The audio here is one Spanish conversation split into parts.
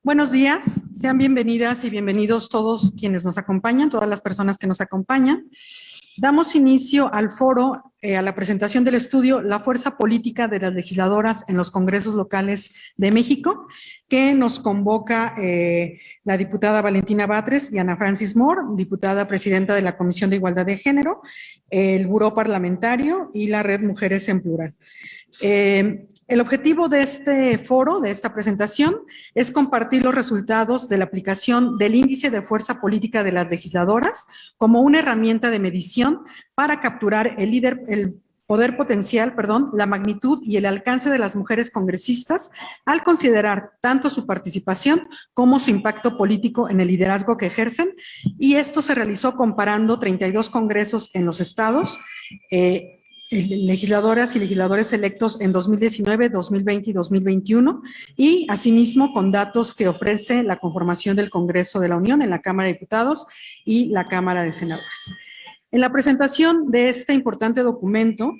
Buenos días, sean bienvenidas y bienvenidos todos quienes nos acompañan, todas las personas que nos acompañan. Damos inicio al foro, a la presentación del estudio La fuerza política de las legisladoras en los congresos locales de México, que nos convoca la diputada Valentina Batres y Ana Francis Moore, diputada presidenta de la Comisión de Igualdad de Género, el Buró Parlamentario y la Red Mujeres en Plural. El objetivo de este foro, de esta presentación, es compartir los resultados de la aplicación del índice de fuerza política de las legisladoras como una herramienta de medición para capturar el poder potencial, la magnitud y el alcance de las mujeres congresistas al considerar tanto su participación como su impacto político en el liderazgo que ejercen, y esto se realizó comparando 32 congresos en los estados, legisladoras y legisladores electos en 2019, 2020 y 2021, y asimismo con datos que ofrece la conformación del Congreso de la Unión en la Cámara de Diputados y la Cámara de Senadores. En la presentación de este importante documento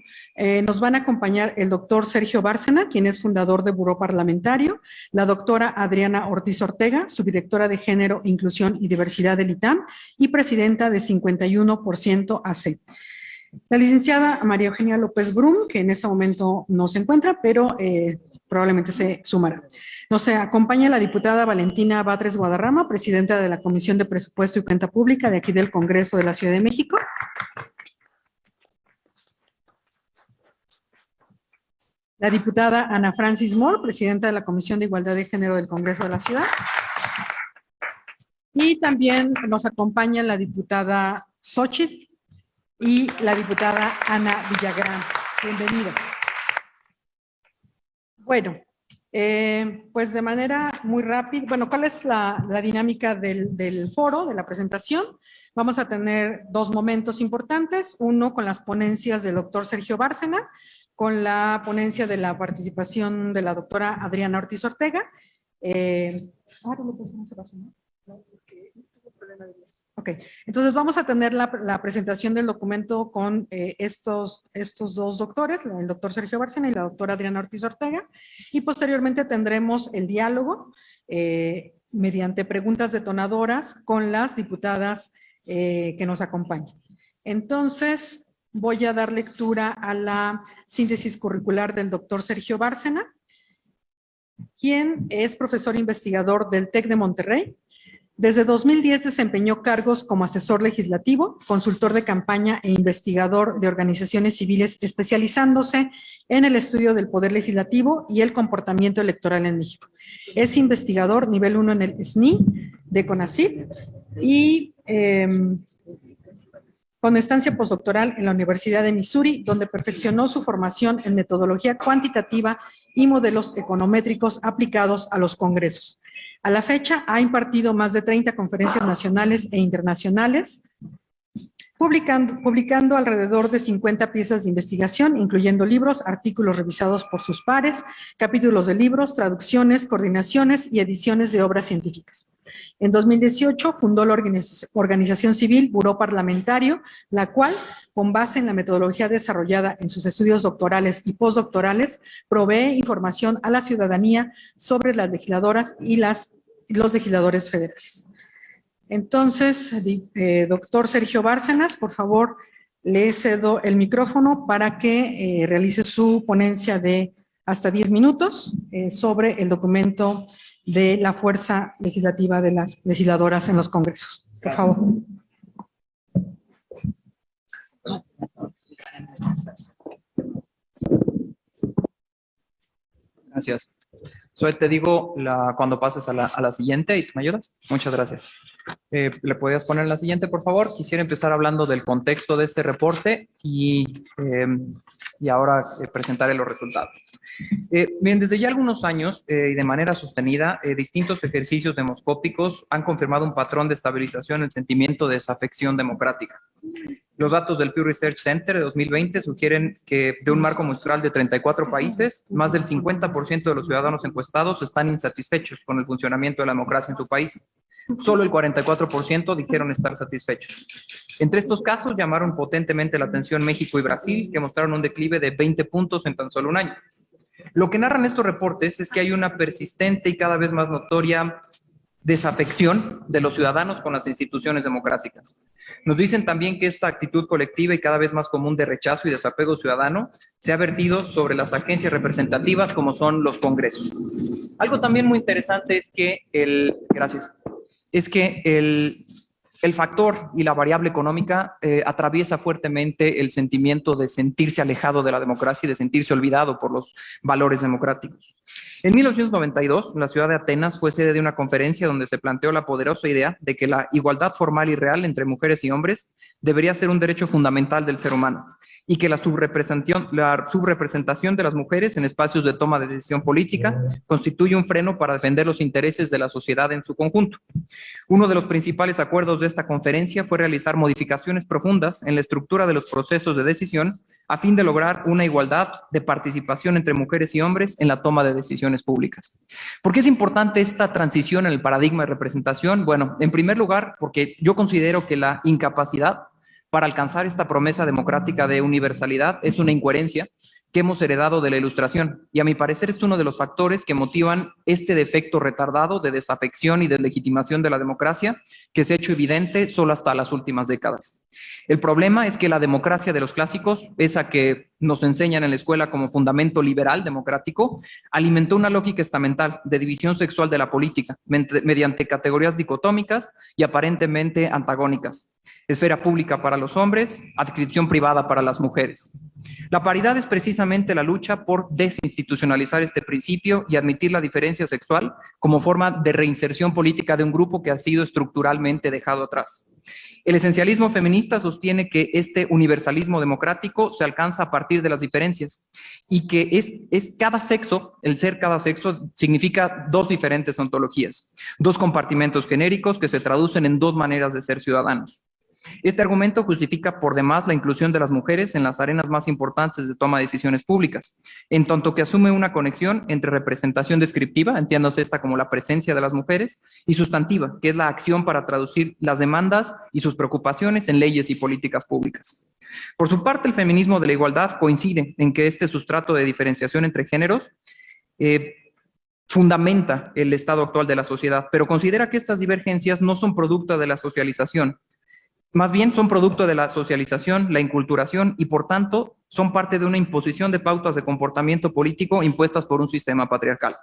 nos van a acompañar el doctor Sergio Bárcena, quien es fundador de Buró Parlamentario, la doctora Adriana Ortiz Ortega, subdirectora de Género, Inclusión y Diversidad del ITAM y presidenta de 51% AC. La licenciada María Eugenia López Brum, que en este momento no se encuentra, pero probablemente se sumará. Nos acompaña la diputada Valentina Batres Guadarrama, presidenta de la Comisión de Presupuesto y Cuenta Pública de aquí del Congreso de la Ciudad de México. La diputada Ana Francis Moore, presidenta de la Comisión de Igualdad de Género del Congreso de la Ciudad. Y también nos acompaña la diputada Xochitl y la diputada Ana Villagrán. Bienvenidos. Bueno, pues de manera muy rápida, ¿cuál es la dinámica del foro, de la presentación? Vamos a tener dos momentos importantes, uno con las ponencias del doctor Sergio Bárcena, con la ponencia de la participación de la doctora Adriana Ortiz Ortega. Ok, entonces vamos a tener la presentación del documento con estos dos doctores, el doctor Sergio Bárcena y la doctora Adriana Ortiz Ortega, y posteriormente tendremos el diálogo mediante preguntas detonadoras con las diputadas que nos acompañan. Entonces, voy a dar lectura a la síntesis curricular del doctor Sergio Bárcena, quien es profesor investigador del TEC de Monterrey. Desde 2010 desempeñó cargos como asesor legislativo, consultor de campaña e investigador de organizaciones civiles, especializándose en el estudio del poder legislativo y el comportamiento electoral en México. Es investigador nivel 1 en el SNI de CONACYT y con estancia postdoctoral en la Universidad de Missouri, donde perfeccionó su formación en metodología cuantitativa y modelos econométricos aplicados a los congresos. A la fecha ha impartido más de 30 conferencias nacionales e internacionales, publicando alrededor de 50 piezas de investigación, incluyendo libros, artículos revisados por sus pares, capítulos de libros, traducciones, coordinaciones y ediciones de obras científicas. En 2018 fundó la organización civil Buró Parlamentario, la cual, con base en la metodología desarrollada en sus estudios doctorales y postdoctorales, provee información a la ciudadanía sobre las legisladoras y los legisladores federales. Entonces, doctor Sergio Bárcenas, por favor, le cedo el micrófono para que realice su ponencia de hasta 10 minutos sobre el documento de la fuerza legislativa de las legisladoras en los congresos. Por favor. Gracias. Soy, te digo cuando pases a la siguiente y me ayudas. Muchas gracias. ¿Le podías poner la siguiente, por favor? Quisiera empezar hablando del contexto de este reporte y ahora presentaré los resultados. Bien, desde ya algunos años y de manera sostenida, distintos ejercicios demoscópicos han confirmado un patrón de estabilización en el sentimiento de desafección democrática. Los datos del Pew Research Center de 2020 sugieren que de un marco muestral de 34 países, más del 50% de los ciudadanos encuestados están insatisfechos con el funcionamiento de la democracia en su país. Solo el 44% dijeron estar satisfechos. Entre estos casos llamaron potentemente la atención México y Brasil, que mostraron un declive de 20 puntos en tan solo un año. Lo que narran estos reportes es que hay una persistente y cada vez más notoria desafección de los ciudadanos con las instituciones democráticas. Nos dicen también que esta actitud colectiva y cada vez más común de rechazo y desapego ciudadano se ha vertido sobre las agencias representativas como son los congresos. Algo también muy interesante es que el factor y la variable económica atraviesa fuertemente el sentimiento de sentirse alejado de la democracia y de sentirse olvidado por los valores democráticos. En 1992, la ciudad de Atenas fue sede de una conferencia donde se planteó la poderosa idea de que la igualdad formal y real entre mujeres y hombres debería ser un derecho fundamental del ser humano y que la subrepresentación de las mujeres en espacios de toma de decisión política constituye un freno para defender los intereses de la sociedad en su conjunto. Uno de los principales acuerdos de esta conferencia fue realizar modificaciones profundas en la estructura de los procesos de decisión a fin de lograr una igualdad de participación entre mujeres y hombres en la toma de decisiones públicas. ¿Por qué es importante esta transición en el paradigma de representación? Bueno, en primer lugar, porque yo considero que la incapacidad para alcanzar esta promesa democrática de universalidad es una incoherencia que hemos heredado de la Ilustración, y a mi parecer es uno de los factores que motivan este defecto retardado de desafección y deslegitimación de la democracia que se ha hecho evidente solo hasta las últimas décadas. El problema es que la democracia de los clásicos, esa que nos enseñan en la escuela como fundamento liberal democrático, alimentó una lógica estamental de división sexual de la política mediante categorías dicotómicas y aparentemente antagónicas. Esfera pública para los hombres, adscripción privada para las mujeres. La paridad es precisamente la lucha por desinstitucionalizar este principio y admitir la diferencia sexual como forma de reinserción política de un grupo que ha sido estructuralmente dejado atrás. El esencialismo feminista sostiene que este universalismo democrático se alcanza a partir de las diferencias y que es cada sexo, el ser cada sexo significa dos diferentes ontologías, dos compartimentos genéricos que se traducen en dos maneras de ser ciudadanos. Este argumento justifica por demás la inclusión de las mujeres en las arenas más importantes de toma de decisiones públicas, en tanto que asume una conexión entre representación descriptiva, entiéndase esta como la presencia de las mujeres, y sustantiva, que es la acción para traducir las demandas y sus preocupaciones en leyes y políticas públicas. Por su parte, el feminismo de la igualdad coincide en que este sustrato de diferenciación entre géneros fundamenta el estado actual de la sociedad, pero considera que estas divergencias no son producto de la socialización. Más bien son producto de la socialización, la inculturación y por tanto son parte de una imposición de pautas de comportamiento político impuestas por un sistema patriarcal.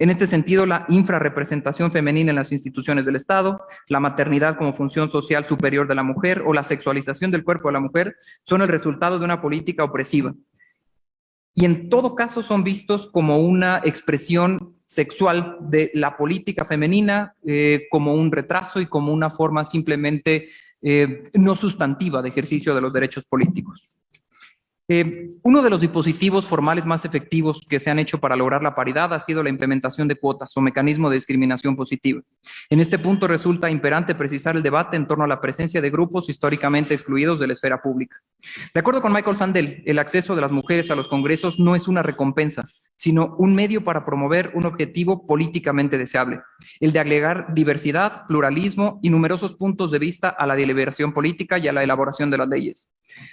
En este sentido, la infrarrepresentación femenina en las instituciones del Estado, la maternidad como función social superior de la mujer o la sexualización del cuerpo de la mujer son el resultado de una política opresiva. Y en todo caso son vistos como una expresión sexual de la política femenina, como un retraso y como una forma simplemente no sustantiva de ejercicio de los derechos políticos. Uno de los dispositivos formales más efectivos que se han hecho para lograr la paridad ha sido la implementación de cuotas o mecanismo de discriminación positiva. En este punto resulta imperante precisar el debate en torno a la presencia de grupos históricamente excluidos de la esfera pública. De acuerdo con Michael Sandel, el acceso de las mujeres a los congresos no es una recompensa, sino un medio para promover un objetivo políticamente deseable, el de agregar diversidad, pluralismo y numerosos puntos de vista a la deliberación política y a la elaboración de las leyes.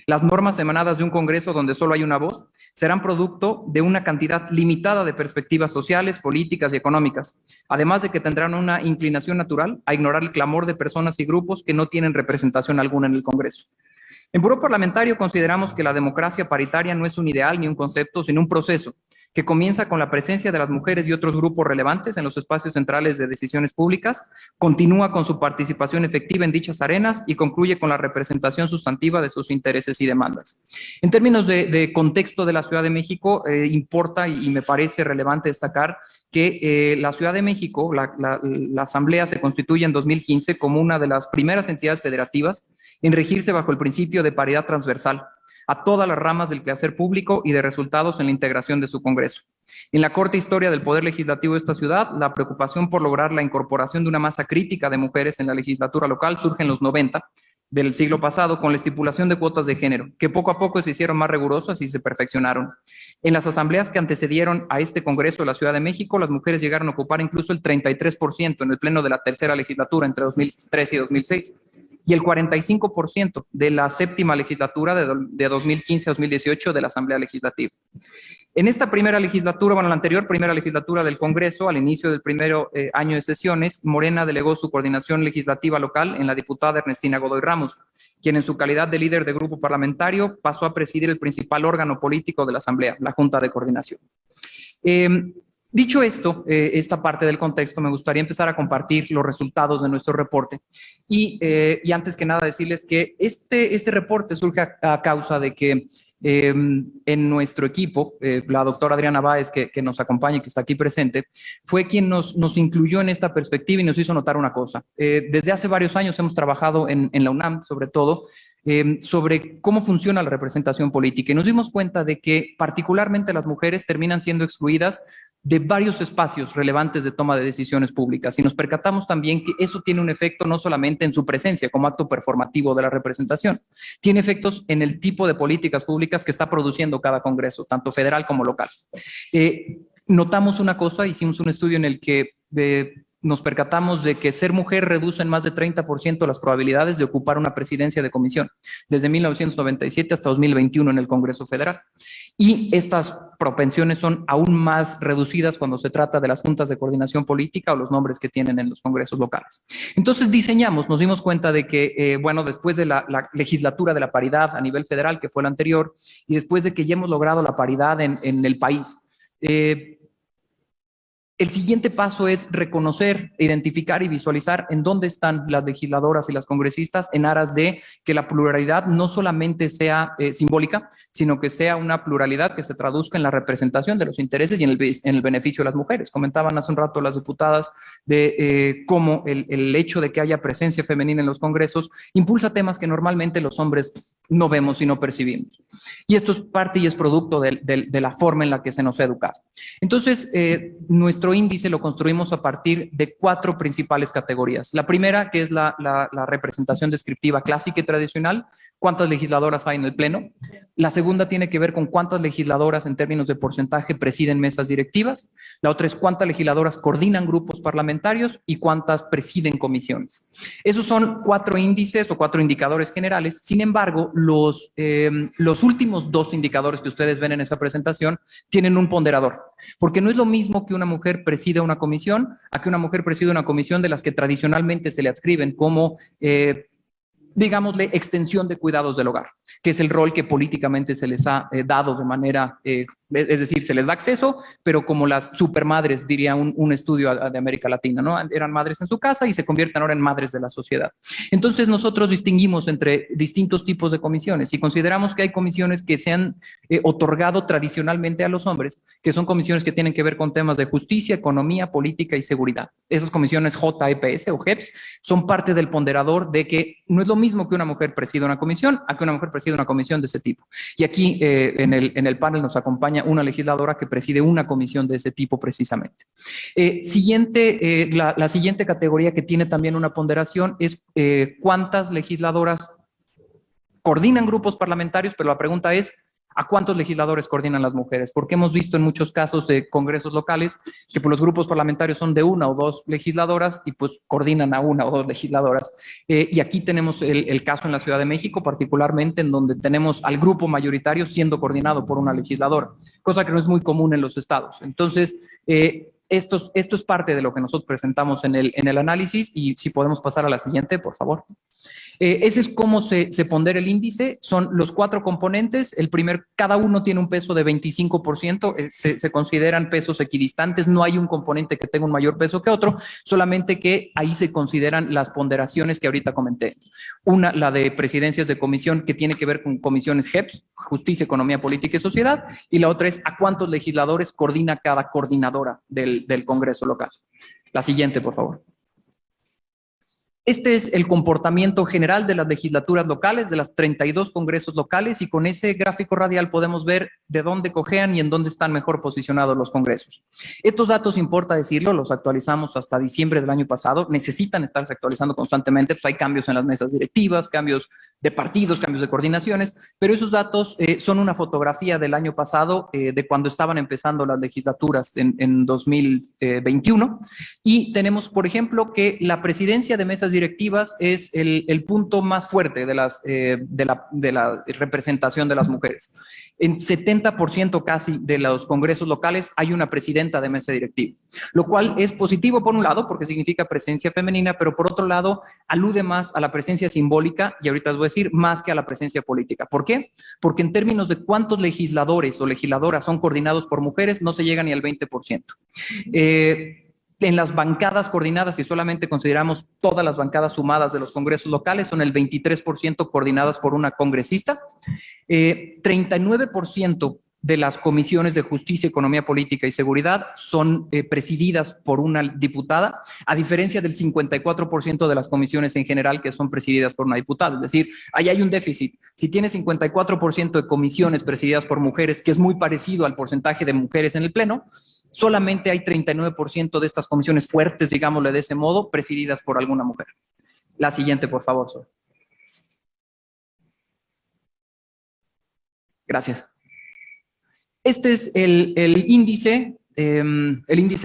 Las normas emanadas de un congreso donde solo hay una voz serán producto de una cantidad limitada de perspectivas sociales, políticas y económicas, además de que tendrán una inclinación natural a ignorar el clamor de personas y grupos que no tienen representación alguna en el Congreso. En Buró Parlamentario consideramos que la democracia paritaria no es un ideal ni un concepto, sino un proceso que comienza con la presencia de las mujeres y otros grupos relevantes en los espacios centrales de decisiones públicas, continúa con su participación efectiva en dichas arenas y concluye con la representación sustantiva de sus intereses y demandas. En términos de contexto de la Ciudad de México, importa y me parece relevante destacar que la Ciudad de México, la Asamblea se constituye en 2015 como una de las primeras entidades federativas en regirse bajo el principio de paridad transversal a todas las ramas del quehacer público y de resultados en la integración de su Congreso. En la corta historia del Poder Legislativo de esta ciudad, la preocupación por lograr la incorporación de una masa crítica de mujeres en la legislatura local surge en los 90 del siglo pasado con la estipulación de cuotas de género, que poco a poco se hicieron más rigurosas y se perfeccionaron. En las asambleas que antecedieron a este Congreso de la Ciudad de México, las mujeres llegaron a ocupar incluso el 33% en el pleno de la tercera legislatura entre 2003 y 2006. y el 45% de la séptima legislatura de 2015 a 2018 de la Asamblea Legislativa. En esta primera legislatura, bueno, la anterior primera legislatura del Congreso, al inicio del primer año de sesiones, Morena delegó su coordinación legislativa local en la diputada Ernestina Godoy Ramos, quien en su calidad de líder de grupo parlamentario pasó a presidir el principal órgano político de la Asamblea, la Junta de Coordinación. Dicho esto, esta parte del contexto, me gustaría empezar a compartir los resultados de nuestro reporte. Y antes que nada decirles que este reporte surge a causa de que en nuestro equipo, la doctora Adriana Báez, que nos acompaña y que está aquí presente, fue quien nos incluyó en esta perspectiva y nos hizo notar una cosa. Desde hace varios años hemos trabajado en la UNAM, sobre todo, sobre cómo funciona la representación política y nos dimos cuenta de que particularmente las mujeres terminan siendo excluidas de varios espacios relevantes de toma de decisiones públicas y nos percatamos también que eso tiene un efecto no solamente en su presencia como acto performativo de la representación, tiene efectos en el tipo de políticas públicas que está produciendo cada congreso, tanto federal como local. Notamos una cosa, hicimos un estudio en el que nos percatamos de que ser mujer reduce en más de 30% las probabilidades de ocupar una presidencia de comisión, desde 1997 hasta 2021 en el Congreso Federal. Y estas propensiones son aún más reducidas cuando se trata de las juntas de coordinación política o los nombres que tienen en los congresos locales. Entonces nos dimos cuenta de que, bueno, después de la legislatura de la paridad a nivel federal, que fue la anterior, y después de que ya hemos logrado la paridad en el país, el siguiente paso es reconocer, identificar y visualizar en dónde están las legisladoras y las congresistas en aras de que la pluralidad no solamente sea simbólica, sino que sea una pluralidad que se traduzca en la representación de los intereses y en el beneficio de las mujeres. Comentaban hace un rato las diputadas de cómo el hecho de que haya presencia femenina en los congresos impulsa temas que normalmente los hombres no vemos y no percibimos. Y esto es parte y es producto de la forma en la que se nos ha educado. Entonces, nuestro índice lo construimos a partir de 4 principales categorías. La primera, que es la representación descriptiva clásica y tradicional, cuántas legisladoras hay en el Pleno. La segunda tiene que ver con cuántas legisladoras en términos de porcentaje presiden mesas directivas. La otra es cuántas legisladoras coordinan grupos parlamentarios y cuántas presiden comisiones. Esos son 4 índices o 4 indicadores generales. Sin embargo, los últimos 2 indicadores que ustedes ven en esa presentación tienen un ponderador, porque no es lo mismo que una mujer presida una comisión a que una mujer presida una comisión de las que tradicionalmente se le adscriben como digámosle, extensión de cuidados del hogar, que es el rol que políticamente se les ha dado de manera, es decir, se les da acceso, pero como las supermadres, diría un estudio de América Latina, ¿no? Eran madres en su casa y se convierten ahora en madres de la sociedad. Entonces nosotros distinguimos entre distintos tipos de comisiones y consideramos que hay comisiones que se han otorgado tradicionalmente a los hombres, que son comisiones que tienen que ver con temas de justicia, economía, política y seguridad. Esas comisiones JEPS o JEPS son parte del ponderador de que no es lo mismo que una mujer presida una comisión a que una mujer presida una comisión de ese tipo. Y aquí en el panel nos acompaña una legisladora que preside una comisión de ese tipo precisamente. La siguiente categoría que tiene también una ponderación es cuántas legisladoras coordinan grupos parlamentarios, pero la pregunta es ¿a cuántos legisladores coordinan las mujeres? Porque hemos visto en muchos casos de congresos locales que pues, los grupos parlamentarios son de 1 o 2 legisladoras y pues coordinan a 1 o 2 legisladoras. Y aquí tenemos el caso en la Ciudad de México, particularmente en donde tenemos al grupo mayoritario siendo coordinado por una legisladora, cosa que no es muy común en los estados. Entonces, esto es parte de lo que nosotros presentamos en el análisis y si podemos pasar a la siguiente, por favor. Ese es cómo se pondera el índice, son los 4 componentes, cada uno tiene un peso de 25%, se consideran pesos equidistantes, no hay un componente que tenga un mayor peso que otro, solamente que ahí se consideran las ponderaciones que ahorita comenté. Una, la de presidencias de comisión, que tiene que ver con comisiones JEPS, Justicia, Economía, Política y Sociedad, y la otra es a cuántos legisladores coordina cada coordinadora del Congreso local. La siguiente, por favor. Este es el comportamiento general de las legislaturas locales, de las 32 congresos locales, y con ese gráfico radial podemos ver de dónde cojean y en dónde están mejor posicionados los congresos. Estos datos, importa decirlo, los actualizamos hasta diciembre del año pasado, necesitan estarse actualizando constantemente, pues hay cambios en las mesas directivas, cambios de partidos, cambios de coordinaciones, pero esos datos son una fotografía del año pasado, de cuando estaban empezando las legislaturas en 2021, y tenemos, por ejemplo, que la presidencia de mesas directivas es el punto más fuerte de la representación de las mujeres. En 70% casi de los congresos locales hay una presidenta de mesa directiva, lo cual es positivo por un lado, porque significa presencia femenina, pero por otro lado alude más a la presencia simbólica, y ahorita les voy a decir, más que a la presencia política. ¿Por qué? Porque en términos de cuántos legisladores o legisladoras son coordinados por mujeres, no se llega ni al 20%. En las bancadas coordinadas, si solamente consideramos todas las bancadas sumadas de los congresos locales, son el 23% coordinadas por una congresista. 39% de las comisiones de justicia, economía política y seguridad son presididas por una diputada, a diferencia del 54% de las comisiones en general que son presididas por una diputada. Es decir, ahí hay un déficit. Si tiene 54% de comisiones presididas por mujeres, que es muy parecido al porcentaje de mujeres en el Pleno, solamente hay 39% de estas comisiones fuertes, digámosle de ese modo, presididas por alguna mujer. La siguiente, por favor, Sol. Gracias. Este es el índice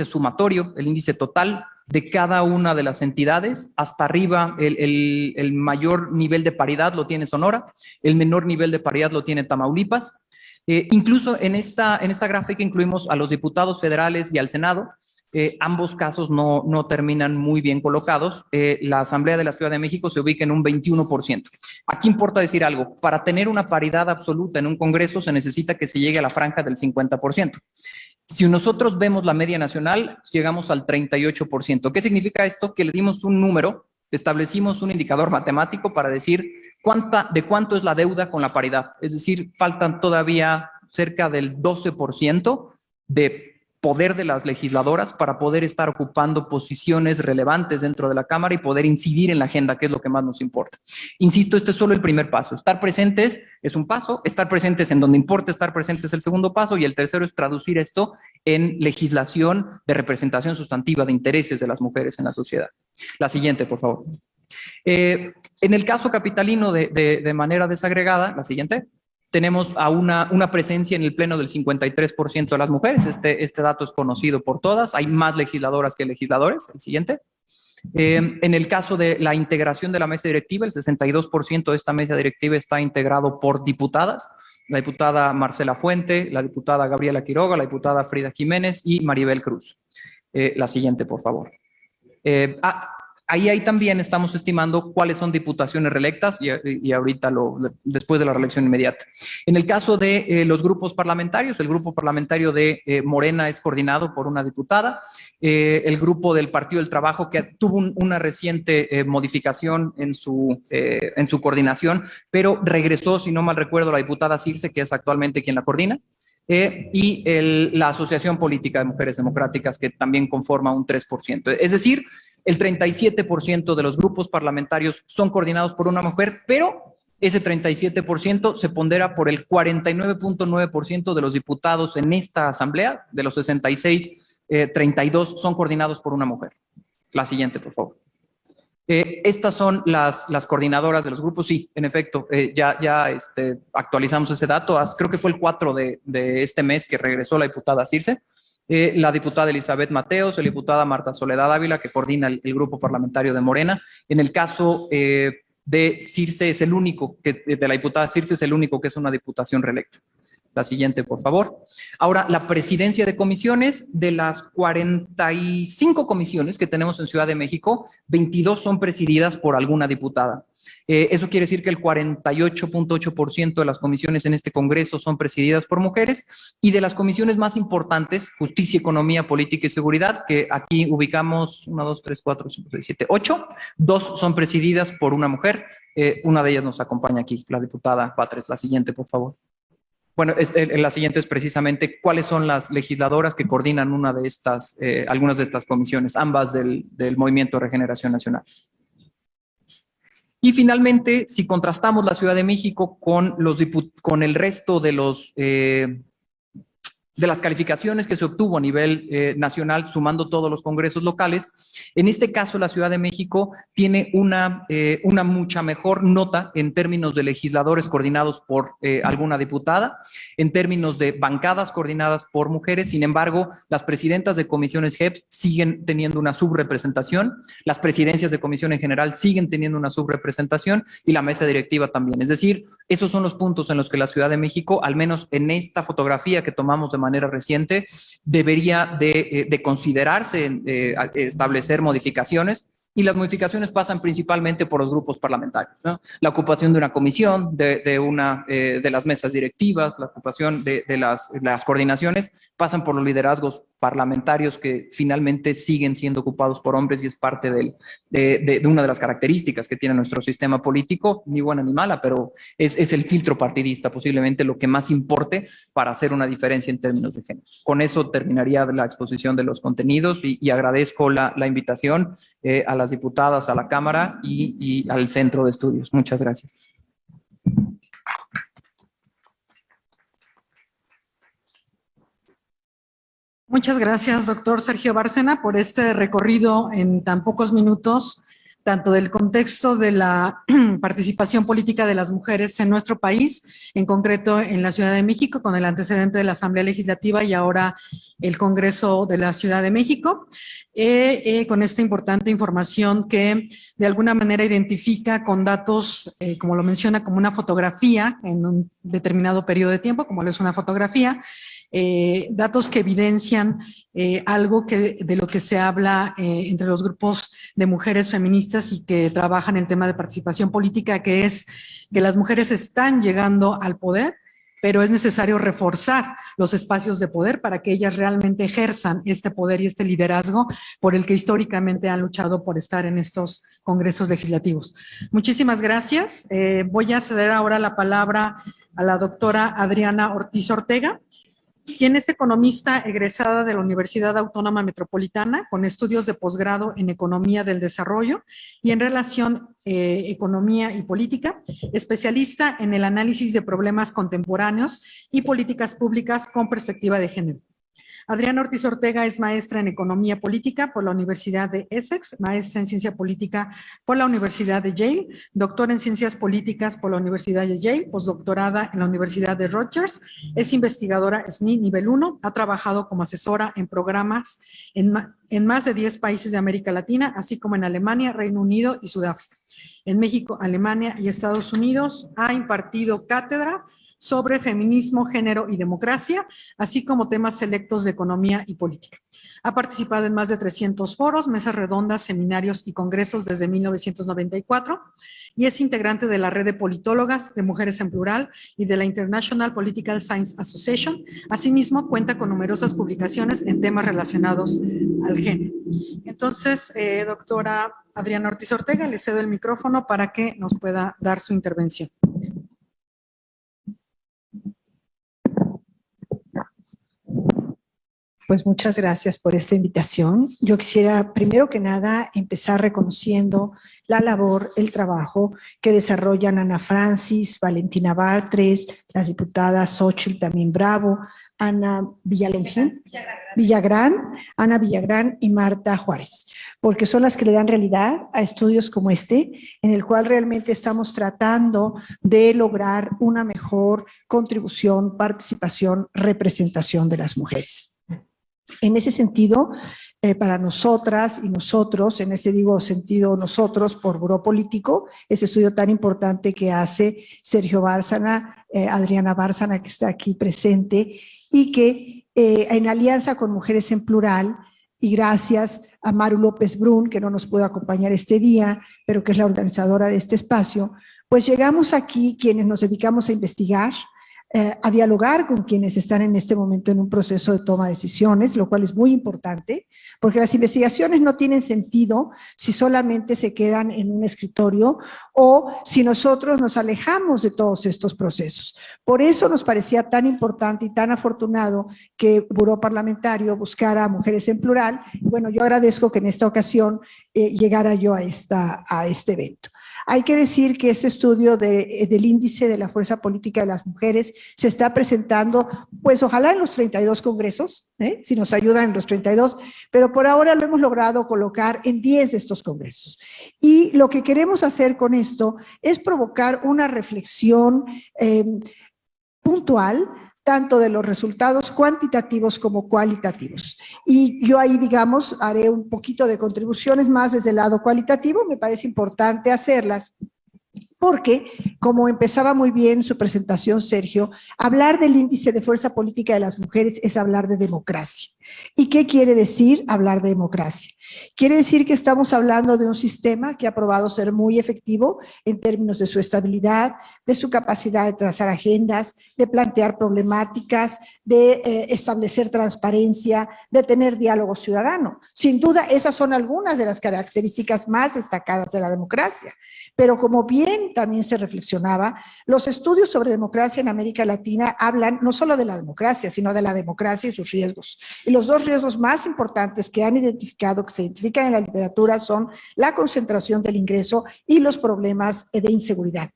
sumatorio, el índice total de cada una de las entidades. Hasta arriba, el mayor nivel de paridad lo tiene Sonora, el menor nivel de paridad lo tiene Tamaulipas. Incluso en esta gráfica incluimos a los diputados federales y al Senado. Ambos casos no terminan muy bien colocados. La Asamblea de la Ciudad de México se ubica en un 21%. Aquí importa decir algo: para tener una paridad absoluta en un Congreso se necesita que se llegue a la franja del 50%. Si nosotros vemos la media nacional, llegamos al 38%. ¿Qué significa esto? Que le dimos un número, establecimos un indicador matemático para decir de cuánto es la deuda con la paridad. Es decir, faltan todavía cerca del 12% de poder de las legisladoras para poder estar ocupando posiciones relevantes dentro de la Cámara y poder incidir en la agenda, que es lo que más nos importa. Insisto, este es solo el primer paso. Estar presentes es un paso, estar presentes en donde importa estar presentes es el segundo paso, y el tercero es traducir esto en legislación de representación sustantiva de intereses de las mujeres en la sociedad. La siguiente, por favor. En el caso capitalino de manera desagregada, la siguiente, tenemos a una presencia en el Pleno del 53% de las mujeres. Este dato es conocido por todas. Hay más legisladoras que legisladores. El siguiente. En el caso de la integración de la mesa directiva, el 62% de esta mesa directiva está integrado por diputadas. La diputada Marcela Fuente, la diputada Gabriela Quiroga, la diputada Frida Jiménez y Maribel Cruz. La siguiente, por favor. Ahí también estamos estimando cuáles son diputaciones reelectas y ahorita después de la reelección inmediata. En el caso de los grupos parlamentarios, el grupo parlamentario de Morena es coordinado por una diputada. El grupo del Partido del Trabajo, que tuvo una reciente modificación en su coordinación, pero regresó, si no mal recuerdo, la diputada Circe, que es actualmente quien la coordina. Y la Asociación Política de Mujeres Democráticas, que también conforma un 3%. Es decir, el 37% de los grupos parlamentarios son coordinados por una mujer, pero ese 37% se pondera por el 49.9% de los diputados en esta asamblea. De los 66, 32 son coordinados por una mujer. La siguiente, por favor. Estas son las coordinadoras de los grupos. Sí, en efecto, ya actualizamos ese dato. Creo que fue el 4 de este mes que regresó la diputada Circe. La diputada Elizabeth Mateos, la diputada Marta Soledad Ávila, que coordina el grupo parlamentario de Morena. En el caso de Circe, es el único, de la diputada Circe es el único que es una diputación reelecta. La siguiente, por favor. Ahora, la presidencia de comisiones. De las 45 comisiones que tenemos en Ciudad de México, 22 son presididas por alguna diputada. Eso quiere decir que el 48.8% de las comisiones en este Congreso son presididas por mujeres, y de las comisiones más importantes, Justicia, Economía, Política y Seguridad, que aquí ubicamos 1, 2, 3, 4, 5, 6, 7, 8, 2 son presididas por una mujer. Una de ellas nos acompaña aquí, la diputada Batres. La siguiente, por favor. Bueno, la siguiente es precisamente cuáles son las legisladoras que coordinan algunas de estas comisiones, ambas del Movimiento de Regeneración Nacional. Y finalmente, si contrastamos la Ciudad de México con el resto de los las calificaciones que se obtuvo a nivel nacional, sumando todos los congresos locales. En este caso, la Ciudad de México tiene una mucha mejor nota en términos de legisladores coordinados por alguna diputada, en términos de bancadas coordinadas por mujeres. Sin embargo, las presidentas de comisiones JEPS siguen teniendo una subrepresentación, las presidencias de comisión en general siguen teniendo una subrepresentación y la mesa directiva también. Es decir, esos son los puntos en los que la Ciudad de México, al menos en esta fotografía que tomamos de manera reciente, debería de considerarse establecer modificaciones. Y las modificaciones pasan principalmente por los grupos parlamentarios, ¿no? La ocupación de una comisión, de las mesas directivas, la ocupación de las coordinaciones, pasan por los liderazgos parlamentarios que finalmente siguen siendo ocupados por hombres y es parte de una de las características que tiene nuestro sistema político, ni buena ni mala, pero es el filtro partidista, posiblemente lo que más importe para hacer una diferencia en términos de género. Con eso terminaría la exposición de los contenidos y agradezco la invitación a las diputadas, a la Cámara y al Centro de Estudios. Muchas gracias. Muchas gracias, doctor Sergio Bárcena, por este recorrido en tan pocos minutos, tanto del contexto de la participación política de las mujeres en nuestro país, en concreto en la Ciudad de México, con el antecedente de la Asamblea Legislativa y ahora el Congreso de la Ciudad de México, con esta importante información que de alguna manera identifica con datos, como lo menciona, como una fotografía en un determinado periodo de tiempo, como lo es una fotografía, datos que evidencian algo de lo que se habla entre los grupos de mujeres feministas y que trabajan el tema de participación política, que es que las mujeres están llegando al poder, pero es necesario reforzar los espacios de poder para que ellas realmente ejerzan este poder y este liderazgo por el que históricamente han luchado por estar en estos congresos legislativos. Muchísimas gracias. Voy a ceder ahora la palabra a la doctora Adriana Ortiz Ortega, quien es economista egresada de la Universidad Autónoma Metropolitana con estudios de posgrado en Economía del Desarrollo y en Relación Economía y Política, especialista en el análisis de problemas contemporáneos y políticas públicas con perspectiva de género. Adriana Ortiz Ortega es maestra en Economía Política por la Universidad de Essex, maestra en Ciencia Política por la Universidad de Yale, doctora en Ciencias Políticas por la Universidad de Yale, postdoctorada en la Universidad de Rutgers, es investigadora SNI nivel 1, ha trabajado como asesora en programas en más de 10 países de América Latina, así como en Alemania, Reino Unido y Sudáfrica. En México, Alemania y Estados Unidos ha impartido cátedra sobre feminismo, género y democracia, así como temas selectos de economía y política. Ha participado en más de 300 foros, mesas redondas, seminarios y congresos desde 1994 y es integrante de la red de politólogas de Mujeres en Plural y de la International Political Science Association. Asimismo, cuenta con numerosas publicaciones en temas relacionados al género. Entonces, doctora Adriana Ortiz Ortega, le cedo el micrófono para que nos pueda dar su intervención. Pues muchas gracias por esta invitación. Yo quisiera, primero que nada, empezar reconociendo la labor, el trabajo que desarrollan Ana Francis, Valentina Bartres, las diputadas Xóchitl también Bravo, Ana Villagrán, Ana Villagrán y Marta Juárez, porque son las que le dan realidad a estudios como este, en el cual realmente estamos tratando de lograr una mejor contribución, participación, representación de las mujeres. En ese sentido, para nosotras y nosotros, en ese sentido nosotros por Buró Político, ese estudio tan importante que hace Sergio Bárcena, Adriana Bárcena, que está aquí presente, y que en alianza con Mujeres en Plural, y gracias a Maru López Brun, que no nos pudo acompañar este día, pero que es la organizadora de este espacio, pues llegamos aquí quienes nos dedicamos a investigar, a dialogar con quienes están en este momento en un proceso de toma de decisiones, lo cual es muy importante, porque las investigaciones no tienen sentido si solamente se quedan en un escritorio o si nosotros nos alejamos de todos estos procesos. Por eso nos parecía tan importante y tan afortunado que Buró Parlamentario buscara a Mujeres en Plural. Bueno, yo agradezco que en esta ocasión llegara yo a este evento. Hay que decir que este estudio del índice de la fuerza política de las mujeres se está presentando, pues ojalá en los 32 congresos, si nos ayudan en los 32, pero por ahora lo hemos logrado colocar en 10 de estos congresos. Y lo que queremos hacer con esto es provocar una reflexión puntual, tanto de los resultados cuantitativos como cualitativos. Y yo ahí, digamos, haré un poquito de contribuciones más desde el lado cualitativo, me parece importante hacerlas, porque, como empezaba muy bien su presentación Sergio, hablar del índice de fuerza política de las mujeres es hablar de democracia. ¿Y qué quiere decir hablar de democracia? Quiere decir que estamos hablando de un sistema que ha probado ser muy efectivo en términos de su estabilidad, de su capacidad de trazar agendas, de plantear problemáticas, de establecer transparencia, de tener diálogo ciudadano. Sin duda, esas son algunas de las características más destacadas de la democracia. Pero como bien también se reflexionaba, los estudios sobre democracia en América Latina hablan no solo de la democracia, sino de la democracia y sus riesgos. Y los dos riesgos más importantes que han identificado, que se identifican en la literatura, son la concentración del ingreso y los problemas de inseguridad.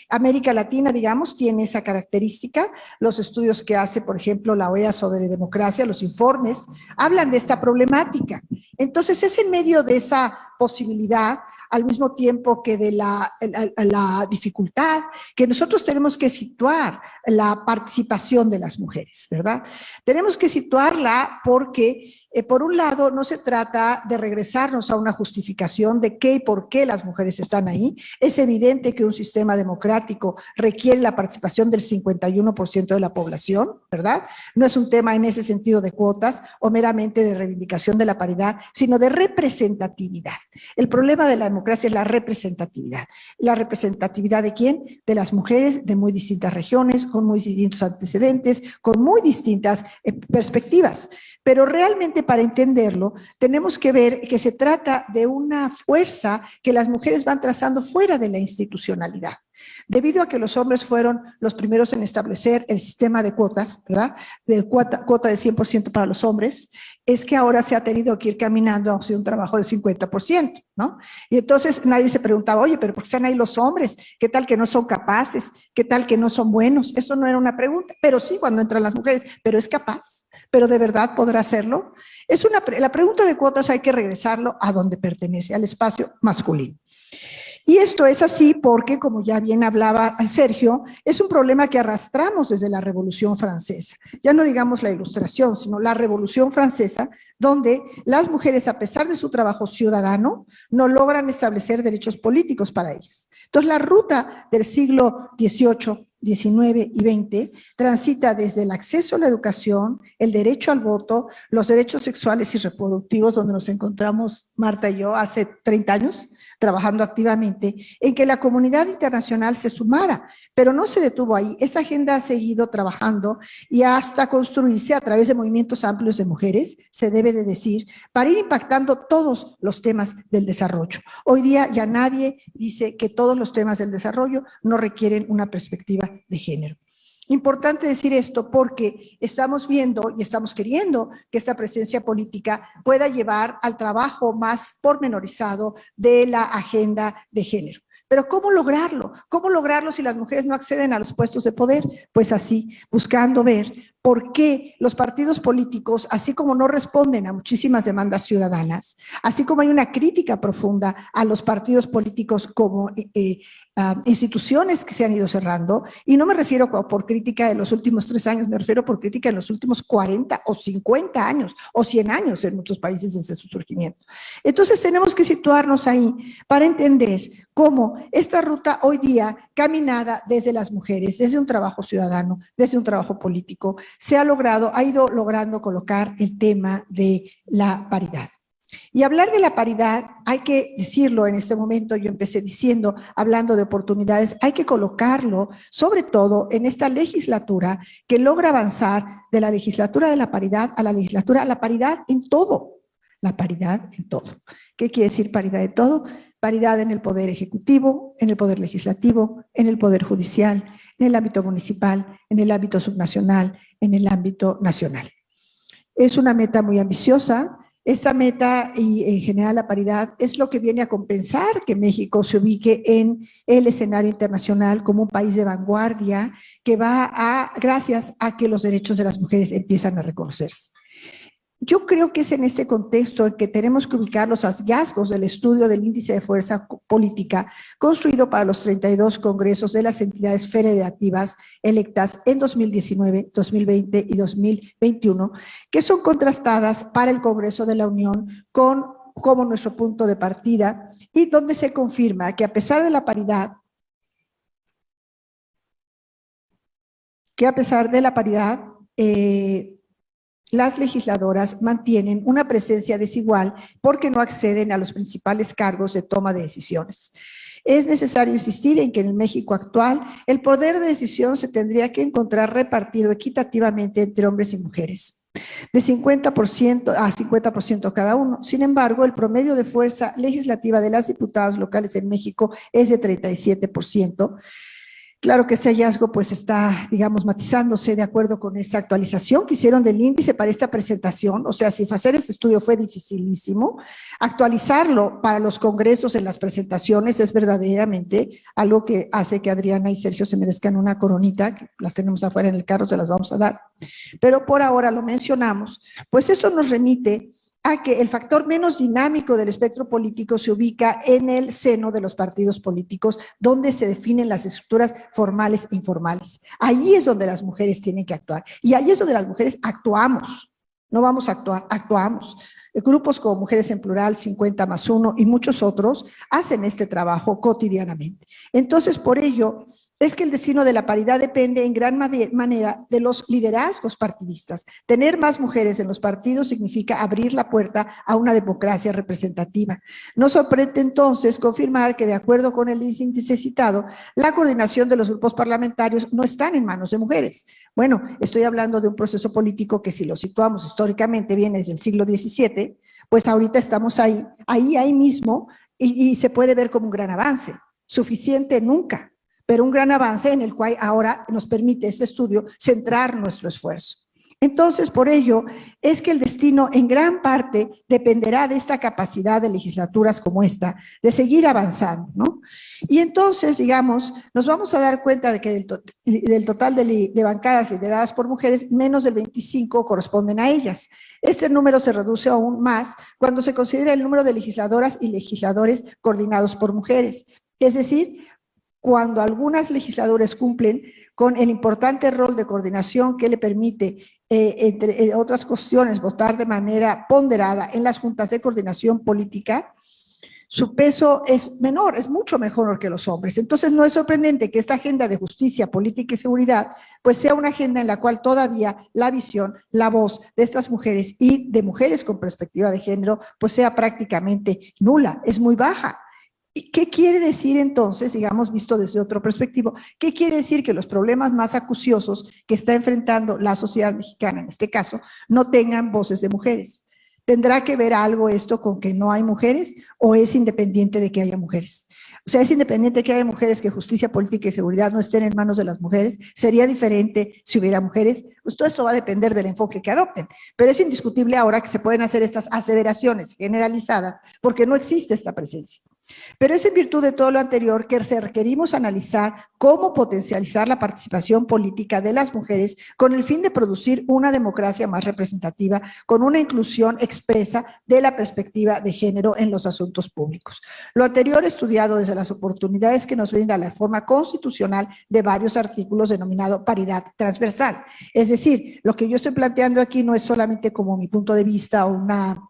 América Latina, digamos, tiene esa característica. Los estudios que hace, por ejemplo, la OEA sobre democracia, los informes, hablan de esta problemática. Entonces, es en medio de esa posibilidad, al mismo tiempo que de la dificultad, que nosotros tenemos que situar la participación de las mujeres, ¿verdad? Tenemos que situarla porque, por un lado, no se trata de regresarnos a una justificación de qué y por qué las mujeres están ahí. Es evidente que un sistema democrático requiere la participación del 51% de la población, ¿verdad? No es un tema en ese sentido de cuotas o meramente de reivindicación de la paridad, sino de representatividad. El problema de la democracia es la representatividad. ¿La representatividad de quién? De las mujeres de muy distintas regiones, con muy distintos antecedentes, con muy distintas perspectivas. Pero realmente, para entenderlo, tenemos que ver que se trata de una fuerza que las mujeres van trazando fuera de la institucionalidad. Debido a que los hombres fueron los primeros en establecer el sistema de cuotas, ¿verdad? De cuota de 100% para los hombres, es que ahora se ha tenido que ir caminando hacia un trabajo de 50%, ¿no? Y entonces nadie se preguntaba, oye, pero ¿por qué están ahí los hombres? ¿Qué tal que no son capaces? ¿Qué tal que no son buenos? Eso no era una pregunta, pero sí cuando entran las mujeres, pero es capaz, pero de verdad podrá hacerlo. La pregunta de cuotas hay que regresarlo a donde pertenece, al espacio masculino. Y esto es así porque, como ya bien hablaba Sergio, es un problema que arrastramos desde la Revolución Francesa. Ya no digamos la Ilustración, sino la Revolución Francesa, donde las mujeres, a pesar de su trabajo ciudadano, no logran establecer derechos políticos para ellas. Entonces, la ruta del siglo XVIII, XIX y XX transita desde el acceso a la educación, el derecho al voto, los derechos sexuales y reproductivos, donde nos encontramos Marta y yo hace 30 años, trabajando activamente, en que la comunidad internacional se sumara, pero no se detuvo ahí. Esa agenda ha seguido trabajando y hasta construirse a través de movimientos amplios de mujeres, se debe de decir, para ir impactando todos los temas del desarrollo. Hoy día ya nadie dice que todos los temas del desarrollo no requieren una perspectiva de género. Importante decir esto porque estamos viendo y estamos queriendo que esta presencia política pueda llevar al trabajo más pormenorizado de la agenda de género. Pero ¿cómo lograrlo? ¿Cómo lograrlo si las mujeres no acceden a los puestos de poder? Pues así, buscando ver por qué los partidos políticos, así como no responden a muchísimas demandas ciudadanas, así como hay una crítica profunda a los partidos políticos como instituciones que se han ido cerrando, y no me refiero por crítica de los últimos 3 años, me refiero por crítica de los últimos 40 o 50 años o 100 años en muchos países desde su surgimiento. Entonces tenemos que situarnos ahí para entender cómo esta ruta hoy día, caminada desde las mujeres, desde un trabajo ciudadano, desde un trabajo político, ha ido logrando colocar el tema de la paridad. Y hablar de la paridad, hay que decirlo en este momento, yo empecé diciendo, hablando de oportunidades, hay que colocarlo sobre todo en esta legislatura que logra avanzar de la legislatura de la paridad a la legislatura a la paridad en todo. La paridad en todo. ¿Qué quiere decir paridad en todo? Paridad en el poder ejecutivo, en el poder legislativo, en el poder judicial, en el ámbito municipal, en el ámbito subnacional, en el ámbito nacional. Es una meta muy ambiciosa, Esta meta y en general la paridad es lo que viene a compensar que México se ubique en el escenario internacional como un país de vanguardia que gracias a que los derechos de las mujeres empiezan a reconocerse. Yo creo que es en este contexto en que tenemos que ubicar los hallazgos del estudio del índice de fuerza política construido para los 32 congresos de las entidades federativas electas en 2019, 2020 y 2021, que son contrastadas para el Congreso de la Unión como nuestro punto de partida y donde se confirma que a pesar de la paridad, las legisladoras mantienen una presencia desigual porque no acceden a los principales cargos de toma de decisiones. Es necesario insistir en que en el México actual el poder de decisión se tendría que encontrar repartido equitativamente entre hombres y mujeres, de 50% a 50% cada uno. Sin embargo, el promedio de fuerza legislativa de las diputadas locales en México es de 37%. Claro que este hallazgo pues está, digamos, matizándose de acuerdo con esta actualización que hicieron del índice para esta presentación. O sea, si hacer este estudio fue dificilísimo, actualizarlo para los congresos en las presentaciones es verdaderamente algo que hace que Adriana y Sergio se merezcan una coronita, que las tenemos afuera en el carro, se las vamos a dar. Pero por ahora lo mencionamos, pues esto nos remite a que el factor menos dinámico del espectro político se ubica en el seno de los partidos políticos, donde se definen las estructuras formales e informales. Ahí es donde las mujeres tienen que actuar, y ahí es donde las mujeres actuamos, no vamos a actuar, actuamos. Grupos como Mujeres en Plural, 50+1 y muchos otros hacen este trabajo cotidianamente. Entonces, por ello, es que el destino de la paridad depende en gran manera de los liderazgos partidistas. Tener más mujeres en los partidos significa abrir la puerta a una democracia representativa. No sorprende entonces confirmar que, de acuerdo con el índice citado, la coordinación de los grupos parlamentarios no están en manos de mujeres. Bueno, estoy hablando de un proceso político que, si lo situamos históricamente, viene desde el siglo XVII, pues ahorita estamos ahí mismo, y se puede ver como un gran avance. Suficiente nunca, pero un gran avance en el cual ahora nos permite este estudio centrar nuestro esfuerzo. Entonces, por ello, es que el destino en gran parte dependerá de esta capacidad de legislaturas como esta, de seguir avanzando, ¿no? Y entonces, digamos, nos vamos a dar cuenta de que del total de bancadas lideradas por mujeres, menos del 25 corresponden a ellas. Este número se reduce aún más cuando se considera el número de legisladoras y legisladores coordinados por mujeres. Es decir, cuando algunas legisladoras cumplen con el importante rol de coordinación que le permite, entre otras cuestiones, votar de manera ponderada en las juntas de coordinación política, su peso es menor, es mucho mejor que los hombres. Entonces no es sorprendente que esta agenda de justicia, política y seguridad pues sea una agenda en la cual todavía la visión, la voz de estas mujeres y de mujeres con perspectiva de género pues sea prácticamente nula, es muy baja. ¿Qué quiere decir entonces, digamos, visto desde otra perspectiva? ¿Qué quiere decir? Que los problemas más acuciosos que está enfrentando la sociedad mexicana, en este caso, no tengan voces de mujeres. ¿Tendrá que ver algo esto con que no hay mujeres o es independiente de que haya mujeres? O sea, es independiente de que haya mujeres, que justicia, política y seguridad no estén en manos de las mujeres. ¿Sería diferente si hubiera mujeres? Pues todo esto va a depender del enfoque que adopten. Pero es indiscutible ahora que se pueden hacer estas aseveraciones generalizadas porque no existe esta presencia. Pero es en virtud de todo lo anterior que requerimos analizar cómo potencializar la participación política de las mujeres con el fin de producir una democracia más representativa, con una inclusión expresa de la perspectiva de género en los asuntos públicos. Lo anterior estudiado desde las oportunidades que nos brinda la reforma constitucional de varios artículos denominado paridad transversal. Es decir, lo que yo estoy planteando aquí no es solamente como mi punto de vista o una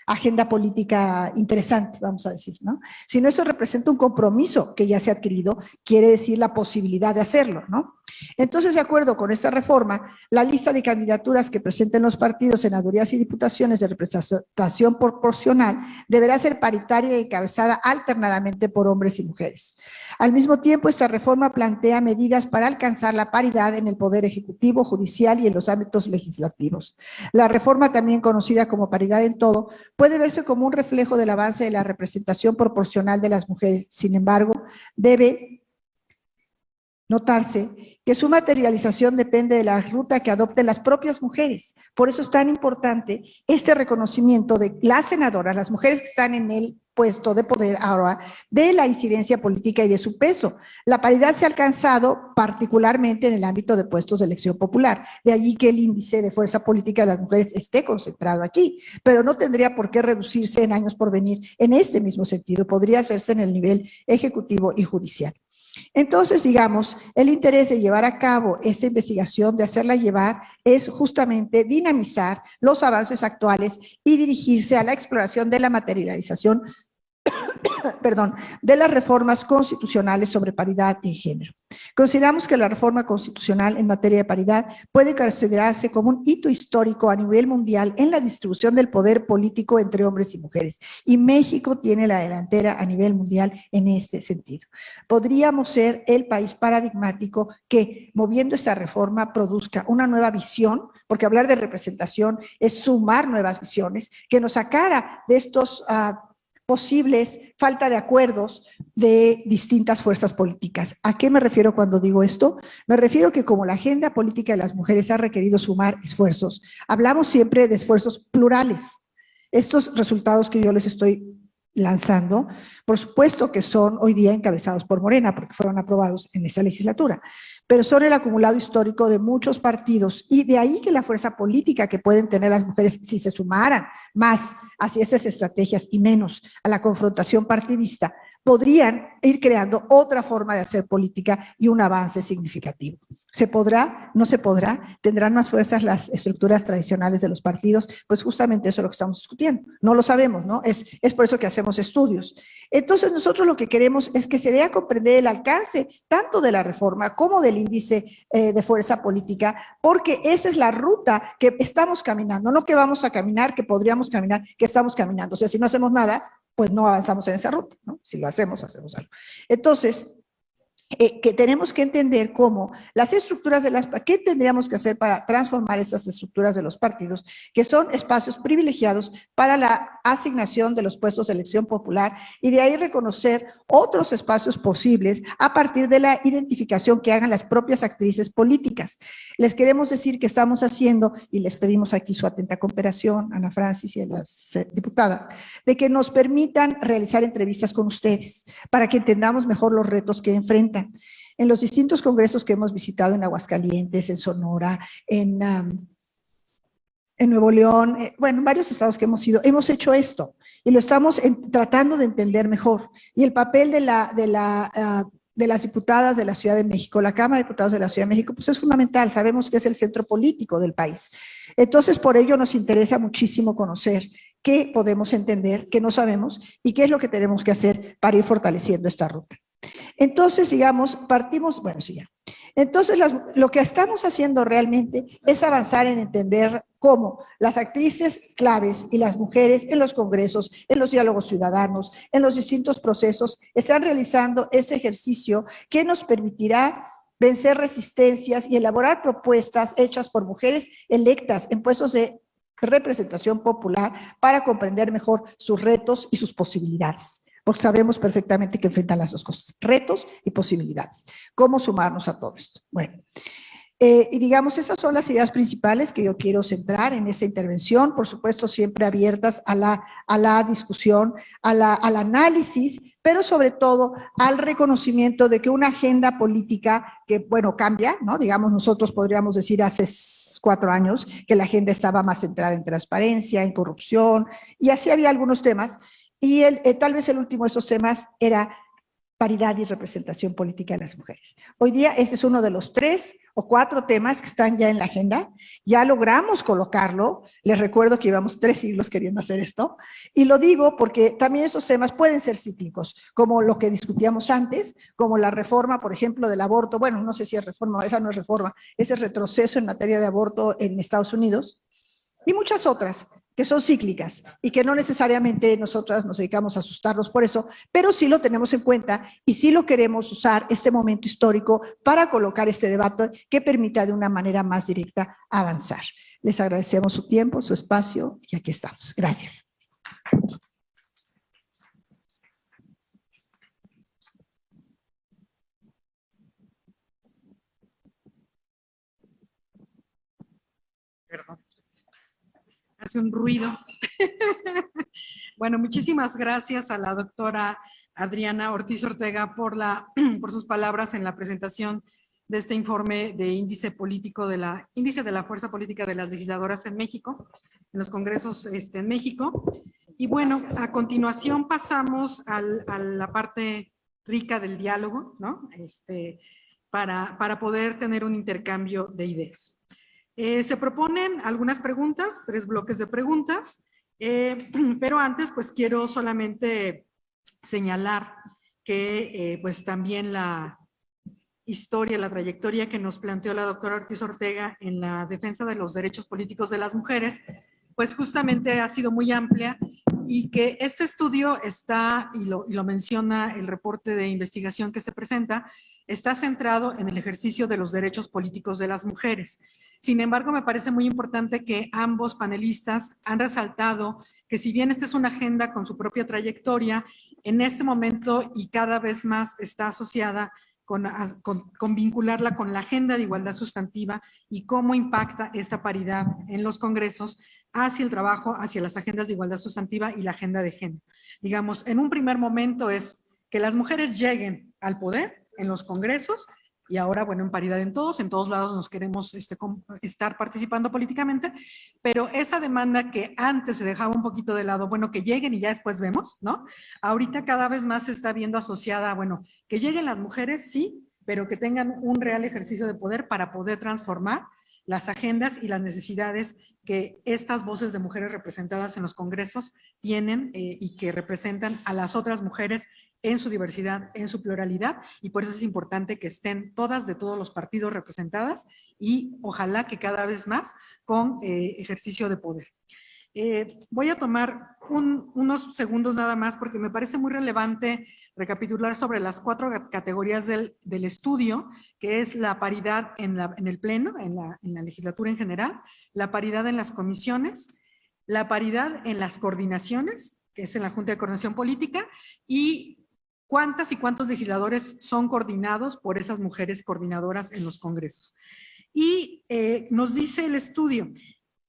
agenda política interesante, vamos a decir, ¿no? Sino esto representa un compromiso que ya se ha adquirido, quiere decir la posibilidad de hacerlo, ¿no? Entonces, de acuerdo con esta reforma, la lista de candidaturas que presenten los partidos, senadurías y diputaciones de representación proporcional deberá ser paritaria y encabezada alternadamente por hombres y mujeres. Al mismo tiempo, esta reforma plantea medidas para alcanzar la paridad en el poder ejecutivo, judicial y en los ámbitos legislativos. La reforma, también conocida como paridad en todo, puede verse como un reflejo del avance de la representación proporcional de las mujeres. Sin embargo, notarse que su materialización depende de la ruta que adopten las propias mujeres. Por eso es tan importante este reconocimiento de las senadoras, las mujeres que están en el puesto de poder ahora, de la incidencia política y de su peso. La paridad se ha alcanzado particularmente en el ámbito de puestos de elección popular. De allí que el índice de fuerza política de las mujeres esté concentrado aquí, pero no tendría por qué reducirse en años por venir en este mismo sentido. Podría hacerse en el nivel ejecutivo y judicial. Entonces, digamos, el interés de llevar a cabo esta investigación, de hacerla llevar, es justamente dinamizar los avances actuales y dirigirse a la exploración de la materialización de las reformas constitucionales sobre paridad en género. Consideramos que la reforma constitucional en materia de paridad puede considerarse como un hito histórico a nivel mundial en la distribución del poder político entre hombres y mujeres, y México tiene la delantera a nivel mundial en este sentido. Podríamos ser el país paradigmático que, moviendo esta reforma, produzca una nueva visión, porque hablar de representación es sumar nuevas visiones, que nos sacara de estos posibles falta de acuerdos de distintas fuerzas políticas. ¿A qué me refiero cuando digo esto? Me refiero que como la agenda política de las mujeres ha requerido sumar esfuerzos, hablamos siempre de esfuerzos plurales. Estos resultados que yo les estoy lanzando, por supuesto que son hoy día encabezados por Morena, porque fueron aprobados en esta legislatura, pero son el acumulado histórico de muchos partidos, y de ahí que la fuerza política que pueden tener las mujeres, si se sumaran más hacia estas estrategias y menos a la confrontación partidista, podrían ir creando otra forma de hacer política y un avance significativo. ¿Se podrá? ¿No se podrá? ¿Tendrán más fuerzas las estructuras tradicionales de los partidos? Pues justamente eso es lo que estamos discutiendo. No lo sabemos, ¿no? Es por eso que hacemos estudios. Entonces nosotros lo que queremos es que se dé a comprender el alcance tanto de la reforma como del índice de fuerza política, porque esa es la ruta que estamos caminando, no que vamos a caminar, que podríamos caminar, que estamos caminando. O sea, si no hacemos nada, pues no avanzamos en esa ruta, ¿no? Si lo hacemos, hacemos algo. Entonces, que tenemos que entender cómo las estructuras de las, ¿qué tendríamos que hacer para transformar esas estructuras de los partidos, que son espacios privilegiados para la asignación de los puestos de elección popular, y de ahí reconocer otros espacios posibles a partir de la identificación que hagan las propias actrices políticas? Les queremos decir que estamos haciendo, y les pedimos aquí su atenta cooperación, Ana Francis y a las diputadas, de que nos permitan realizar entrevistas con ustedes, para que entendamos mejor los retos que enfrentan. En los distintos congresos que hemos visitado en Aguascalientes, en Sonora, en Nuevo León, bueno, en varios estados que hemos ido, hemos hecho esto y lo estamos tratando de entender mejor. Y el papel de las diputadas de la Ciudad de México, la Cámara de Diputados de la Ciudad de México, pues es fundamental, sabemos que es el centro político del país. Entonces, por ello nos interesa muchísimo conocer qué podemos entender, qué no sabemos y qué es lo que tenemos que hacer para ir fortaleciendo esta ruta. Entonces, digamos, partimos, bueno, sí ya. Entonces, lo que estamos haciendo realmente es avanzar en entender cómo las actrices claves y las mujeres en los congresos, en los diálogos ciudadanos, en los distintos procesos, están realizando ese ejercicio que nos permitirá vencer resistencias y elaborar propuestas hechas por mujeres electas en puestos de representación popular para comprender mejor sus retos y sus posibilidades. Porque sabemos perfectamente que enfrentan las dos cosas, retos y posibilidades. ¿Cómo sumarnos a todo esto? Bueno, y digamos, estas son las ideas principales que yo quiero centrar en esta intervención, por supuesto siempre abiertas a la discusión, al análisis, pero sobre todo al reconocimiento de que una agenda política que, bueno, cambia, ¿no? Digamos, nosotros podríamos decir hace 4 años que la agenda estaba más centrada en transparencia, en corrupción, y así había algunos temas. Y tal vez el último de estos temas era paridad y representación política de las mujeres. Hoy día este es uno de los 3 o 4 temas que están ya en la agenda. Ya logramos colocarlo. Les recuerdo que llevamos 3 siglos queriendo hacer esto. Y lo digo porque también esos temas pueden ser cíclicos, como lo que discutíamos antes, como la reforma, por ejemplo, del aborto. Bueno, no sé si es reforma, esa no es reforma, ese es retroceso en materia de aborto en Estados Unidos. Y muchas otras que son cíclicas y que no necesariamente nosotras nos dedicamos a asustarnos por eso, pero sí lo tenemos en cuenta y sí lo queremos usar este momento histórico para colocar este debate que permita de una manera más directa avanzar. Les agradecemos su tiempo, su espacio y aquí estamos. Gracias. Perdón. Hace un ruido. Bueno, muchísimas gracias a la doctora Adriana Ortiz Ortega por sus palabras en la presentación de este informe de índice de la fuerza política de las legisladoras en México, en los congresos en México. Y bueno, a continuación pasamos a la parte rica del diálogo, ¿no? Para poder tener un intercambio de ideas. Se proponen algunas preguntas, 3 bloques de preguntas, pero antes pues quiero solamente señalar que pues también la historia, la trayectoria que nos planteó la doctora Ortiz Ortega en la defensa de los derechos políticos de las mujeres, pues justamente ha sido muy amplia y que este estudio está, y lo menciona el reporte de investigación que se presenta, está centrado en el ejercicio de los derechos políticos de las mujeres. Sin embargo, me parece muy importante que ambos panelistas han resaltado que si bien esta es una agenda con su propia trayectoria, en este momento y cada vez más está asociada con vincularla con la agenda de igualdad sustantiva y cómo impacta esta paridad en los congresos hacia el trabajo, hacia las agendas de igualdad sustantiva y la agenda de género. Digamos, en un primer momento es que las mujeres lleguen al poder en los congresos y ahora, bueno, en paridad en todos lados nos queremos estar participando políticamente, pero esa demanda que antes se dejaba un poquito de lado, bueno, que lleguen y ya después vemos, ¿no? Ahorita cada vez más se está viendo asociada, bueno, que lleguen las mujeres, sí, pero que tengan un real ejercicio de poder para poder transformar las agendas y las necesidades que estas voces de mujeres representadas en los congresos tienen y que representan a las otras mujeres en su diversidad, en su pluralidad, y por eso es importante que estén todas de todos los partidos representadas y ojalá que cada vez más con ejercicio de poder. Voy a tomar unos segundos nada más porque me parece muy relevante recapitular sobre las 4 categorías del estudio, que es la paridad en el pleno, en la legislatura en general, la paridad en las comisiones, la paridad en las coordinaciones, que es en la Junta de Coordinación Política, y cuántas y cuántos legisladores son coordinados por esas mujeres coordinadoras en los congresos. Y nos dice el estudio,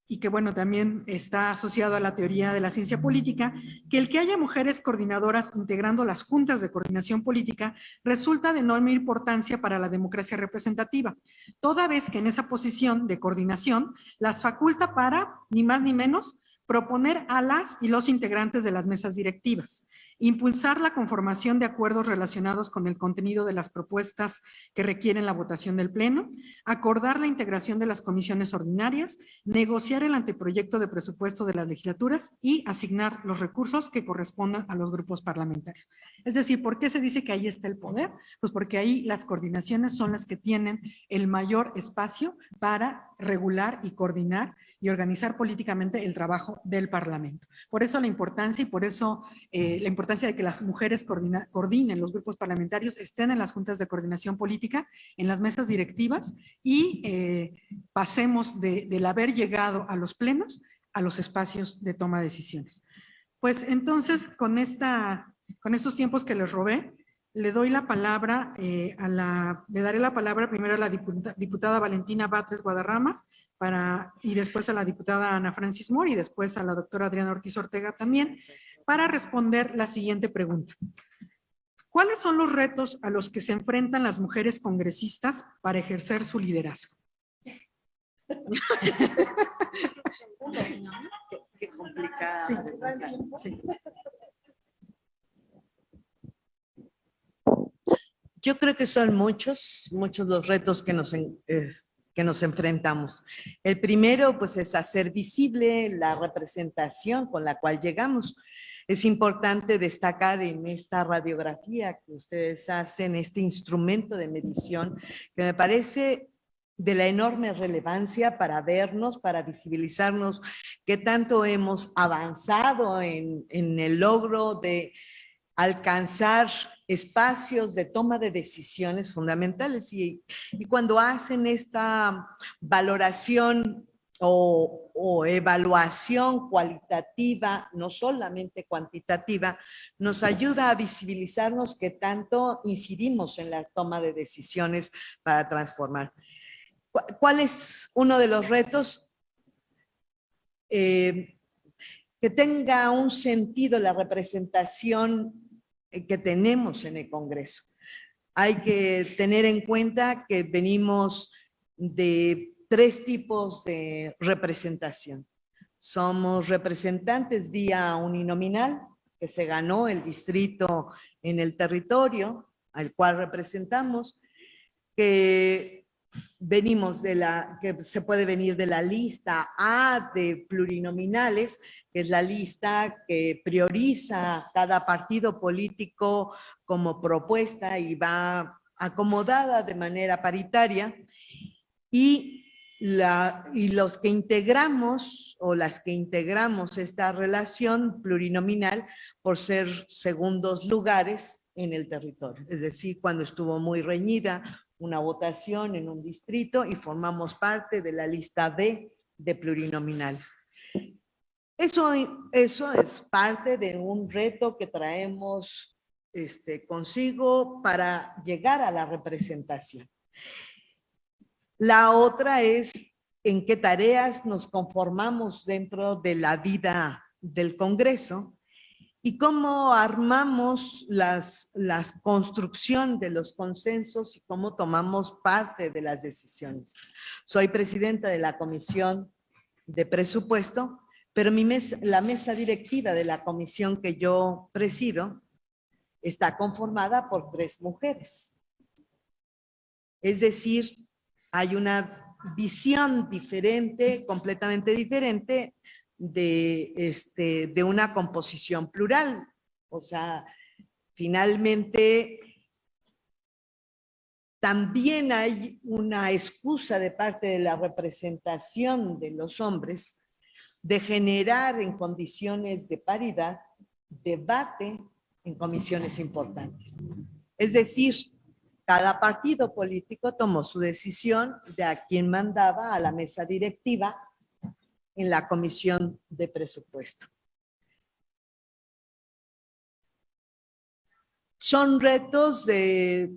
y que bueno, también está asociado a la teoría de la ciencia política, que el que haya mujeres coordinadoras integrando las juntas de coordinación política resulta de enorme importancia para la democracia representativa, toda vez que en esa posición de coordinación las faculta para, ni más ni menos, proponer a las y los integrantes de las mesas directivas, impulsar la conformación de acuerdos relacionados con el contenido de las propuestas que requieren la votación del Pleno, acordar la integración de las comisiones ordinarias, negociar el anteproyecto de presupuesto de las legislaturas y asignar los recursos que correspondan a los grupos parlamentarios. Es decir, ¿por qué se dice que ahí está el poder? Pues porque ahí las coordinaciones son las que tienen el mayor espacio para regular y coordinar y organizar políticamente el trabajo del Parlamento. Por eso la importancia y por eso la importancia de que las mujeres coordinen los grupos parlamentarios, estén en las juntas de coordinación política, en las mesas directivas y pasemos del haber llegado a los plenos a los espacios de toma de decisiones. Pues entonces, con estos tiempos que les robé, le doy la palabra le daré la palabra primero a la diputada Valentina Batres Guadarrama, y después a la diputada Ana Francis Moore y después a la doctora Adriana Ortiz Ortega también, para responder la siguiente pregunta. ¿Cuáles son los retos a los que se enfrentan las mujeres congresistas para ejercer su liderazgo? Qué complicado. Sí, sí. Yo creo que son muchos los retos que nos enfrentamos. El primero, pues, es hacer visible la representación con la cual llegamos. Es importante destacar en esta radiografía que ustedes hacen, este instrumento de medición, que me parece de la enorme relevancia para vernos, para visibilizarnos qué tanto hemos avanzado en el logro de alcanzar espacios de toma de decisiones fundamentales. Y cuando hacen esta valoración o evaluación cualitativa, no solamente cuantitativa, nos ayuda a visibilizarnos qué tanto incidimos en la toma de decisiones para transformar. ¿Cuál es uno de los retos? que tenga un sentido la representación que tenemos en el Congreso. Hay que tener en cuenta que venimos de 3 tipos de representación. Somos representantes vía uninominal, que se ganó el distrito en el territorio al cual representamos, que venimos que se puede venir de la lista A de plurinominales, que es la lista que prioriza cada partido político como propuesta y va acomodada de manera paritaria, y los que integramos o las que integramos esta relación plurinominal por ser segundos lugares en el territorio. Es decir, cuando estuvo muy reñida una votación en un distrito y formamos parte de la lista B de plurinominales. Eso es parte de un reto que traemos consigo para llegar a la representación. La otra es en qué tareas nos conformamos dentro de la vida del Congreso y cómo armamos la construcción de los consensos y cómo tomamos parte de las decisiones. Soy presidenta de la Comisión de Presupuesto, pero la mesa directiva de la comisión que yo presido está conformada por 3 mujeres. Es decir, hay una visión diferente, completamente diferente, de una composición plural. O sea, finalmente también hay una excusa de parte de la representación de los hombres de generar en condiciones de paridad debate en comisiones importantes. Es decir, cada partido político tomó su decisión de a quién mandaba a la mesa directiva en la Comisión de Presupuesto. Son retos de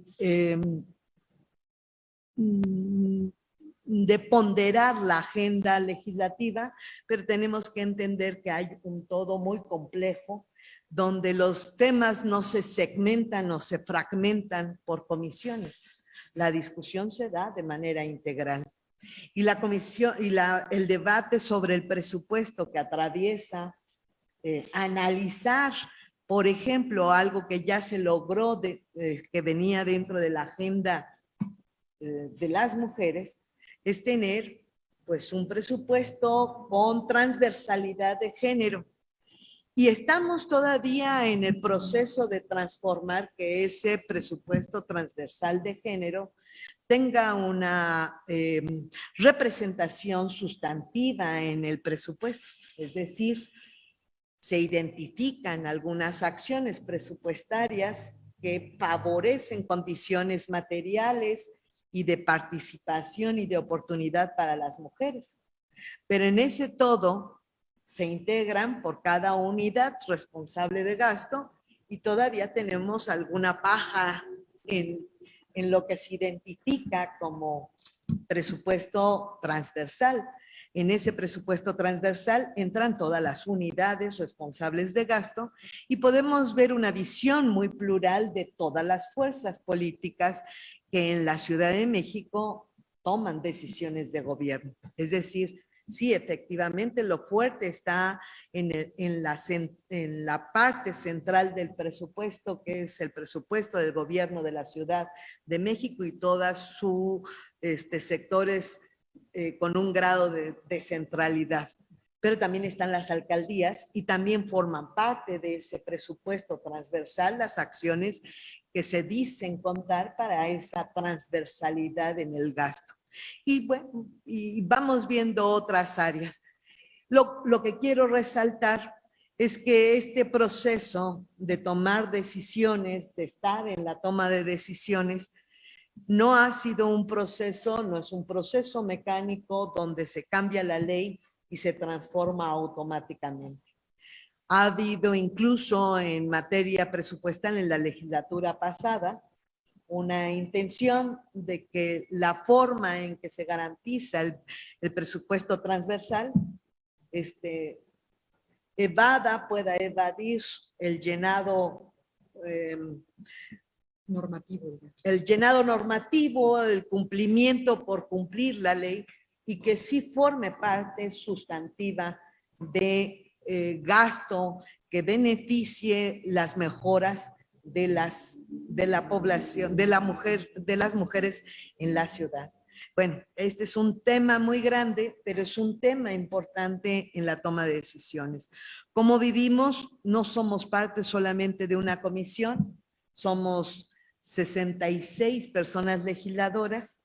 ponderar la agenda legislativa, pero tenemos que entender que hay un todo muy complejo donde los temas no se segmentan o se fragmentan por comisiones. La discusión se da de manera integral. Y la comisión y el debate sobre el presupuesto que atraviesa, analizar, por ejemplo, algo que ya se logró, que venía dentro de la agenda de las mujeres, es tener pues un presupuesto con transversalidad de género. Y estamos todavía en el proceso de transformar que ese presupuesto transversal de género tenga una representación sustantiva en el presupuesto. Es decir, se identifican algunas acciones presupuestarias que favorecen condiciones materiales y de participación y de oportunidad para las mujeres. Pero en ese todo se integran por cada unidad responsable de gasto y todavía tenemos alguna paja en lo que se identifica como presupuesto transversal. En ese presupuesto transversal entran todas las unidades responsables de gasto y podemos ver una visión muy plural de todas las fuerzas políticas que en la Ciudad de México toman decisiones de gobierno. Es decir, sí, efectivamente, lo fuerte está en la parte central del presupuesto, que es el presupuesto del gobierno de la Ciudad de México y todas sus sectores con un grado de centralidad. Pero también están las alcaldías y también forman parte de ese presupuesto transversal las acciones que se dicen contar para esa transversalidad en el gasto. Y bueno, y vamos viendo otras áreas. Lo que quiero resaltar es que este proceso de tomar decisiones, de estar en la toma de decisiones, no ha sido un proceso, no es un proceso mecánico donde se cambia la ley y se transforma automáticamente. Ha habido incluso en materia presupuestal en la legislatura pasada una intención de que la forma en que se garantiza el presupuesto transversal pueda evadir el llenado Normativo. el cumplimiento por cumplir la ley, y que sí forme parte sustantiva de gasto que beneficie las mejoras de la población, de las mujeres en la ciudad. Bueno, este es un tema muy grande, pero es un tema importante en la toma de decisiones. Como vivimos, no somos parte solamente de una comisión, somos 66 personas legisladoras,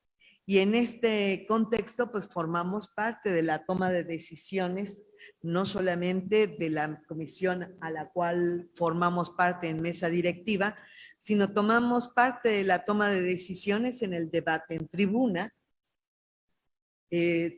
y en este contexto pues formamos parte de la toma de decisiones, no solamente de la comisión a la cual formamos parte en mesa directiva, sino tomamos parte de la toma de decisiones en el debate en tribuna,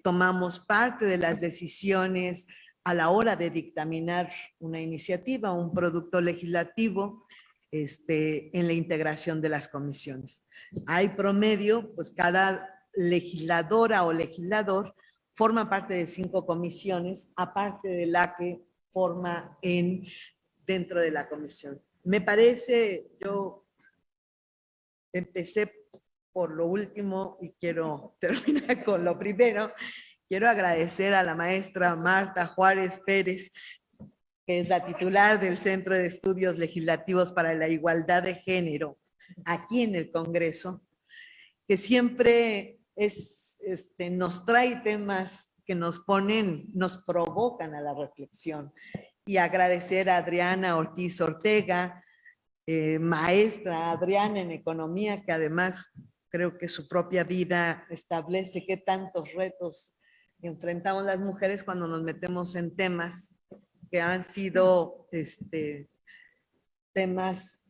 tomamos parte de las decisiones a la hora de dictaminar una iniciativa, un producto legislativo, en la integración de las comisiones. Hay promedio, pues cada legisladora o legislador forma parte de 5 comisiones, aparte de la que forma dentro de la comisión. Me parece, yo empecé por lo último y quiero terminar con lo primero. Quiero agradecer a la maestra Marta Juárez Pérez, que es la titular del Centro de Estudios Legislativos para la Igualdad de Género, aquí en el Congreso, que siempre nos trae temas que nos provocan a la reflexión. Y agradecer a Adriana Ortiz Ortega, maestra Adriana en economía, que además creo que su propia vida establece qué tantos retos enfrentamos las mujeres cuando nos metemos en temas que han sido temas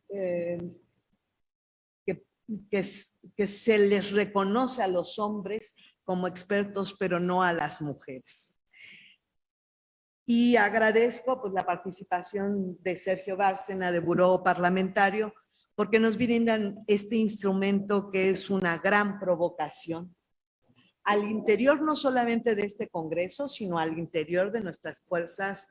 que se les reconoce a los hombres como expertos, pero no a las mujeres. Y agradezco pues, la participación de Sergio Bárcena, de Buró Parlamentario, porque nos brindan este instrumento que es una gran provocación al interior no solamente de este Congreso, sino al interior de nuestras fuerzas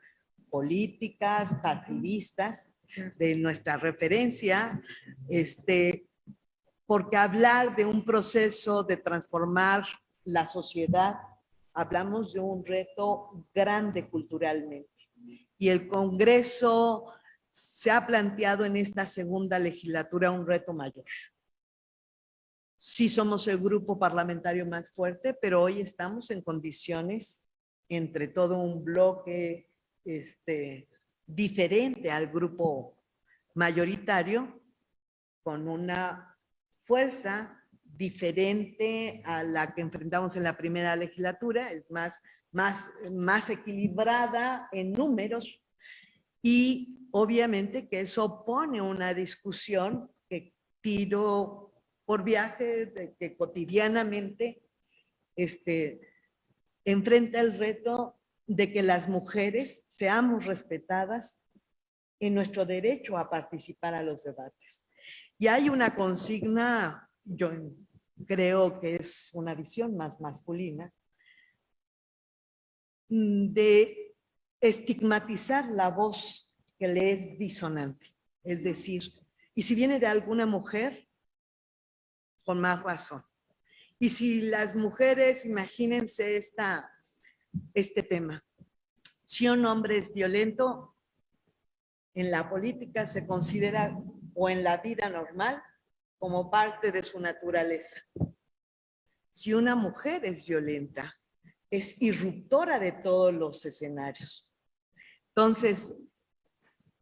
políticas, partidistas, de nuestra referencia, porque hablar de un proceso de transformar la sociedad, hablamos de un reto grande culturalmente. Y el Congreso se ha planteado en esta segunda legislatura un reto mayor. Sí somos el grupo parlamentario más fuerte, pero hoy estamos en condiciones, entre todo un bloque diferente al grupo mayoritario, con una fuerza diferente a la que enfrentamos en la primera legislatura, es más equilibrada en números, y obviamente que eso pone una discusión que tiro por viaje, de que cotidianamente enfrenta el reto de que las mujeres seamos respetadas en nuestro derecho a participar a los debates. Y hay una consigna, yo creo que es una visión más masculina, de estigmatizar la voz que le es disonante. Es decir, y si viene de alguna mujer, con más razón. Y si las mujeres, imagínense este tema, si un hombre es violento, en la política se considera, o en la vida normal, como parte de su naturaleza. Si una mujer es violenta, es irruptora de todos los escenarios. Entonces,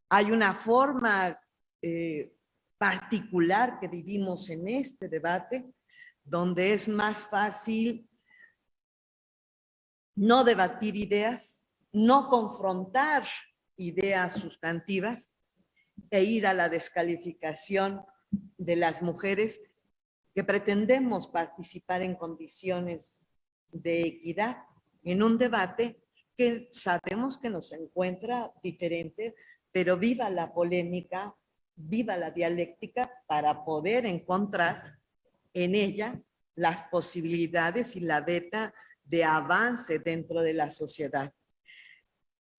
hay una forma particular que vivimos en este debate, donde es más fácil no debatir ideas, no confrontar ideas sustantivas e ir a la descalificación de las mujeres que pretendemos participar en condiciones de equidad en un debate que sabemos que nos encuentra diferente, pero viva la polémica, viva la dialéctica para poder encontrar en ella las posibilidades y la beta de avance dentro de la sociedad.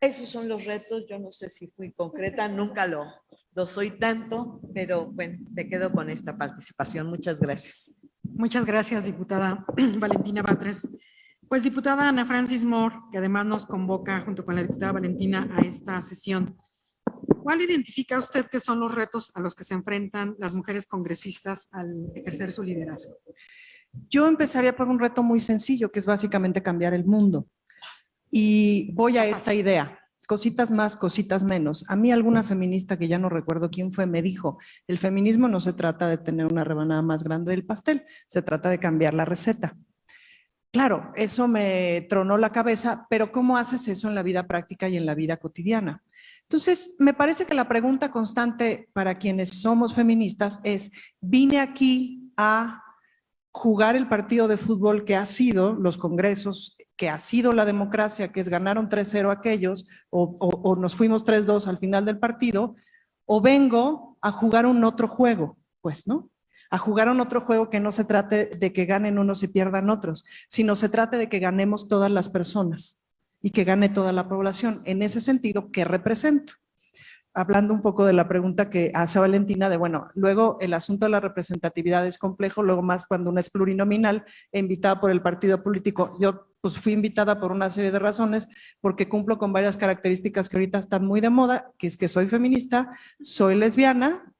Esos son los retos. Yo no sé si fui concreta, nunca lo soy tanto, pero bueno, me quedo con esta participación. Muchas gracias. Muchas gracias, diputada Valentina Batres. Pues, diputada Ana Francis Moore, que además nos convoca junto con la diputada Valentina a esta sesión, ¿cuál identifica usted que son los retos a los que se enfrentan las mujeres congresistas al ejercer su liderazgo? Yo empezaría por un reto muy sencillo, que es básicamente cambiar el mundo. Y voy a esta idea, cositas más, cositas menos. A mí alguna feminista, que ya no recuerdo quién fue, me dijo, el feminismo no se trata de tener una rebanada más grande del pastel, se trata de cambiar la receta. Claro, eso me tronó la cabeza, pero ¿cómo haces eso en la vida práctica y en la vida cotidiana? Entonces, me parece que la pregunta constante para quienes somos feministas es, ¿vine aquí a jugar el partido de fútbol que ha sido los congresos, que ha sido la democracia, que es ganaron 3-0 aquellos, o nos fuimos 3-2 al final del partido, o vengo a jugar un otro juego? Pues, ¿no? A jugar un otro juego que no se trate de que ganen unos y pierdan otros, sino se trate de que ganemos todas las personas y que gane toda la población. En ese sentido, ¿qué represento? Hablando un poco de la pregunta que hace Valentina, de bueno, luego el asunto de la representatividad es complejo, luego más cuando una es plurinominal e invitada por el partido político. Yo pues fui invitada por una serie de razones, porque cumplo con varias características que ahorita están muy de moda, que es que soy feminista, soy lesbiana,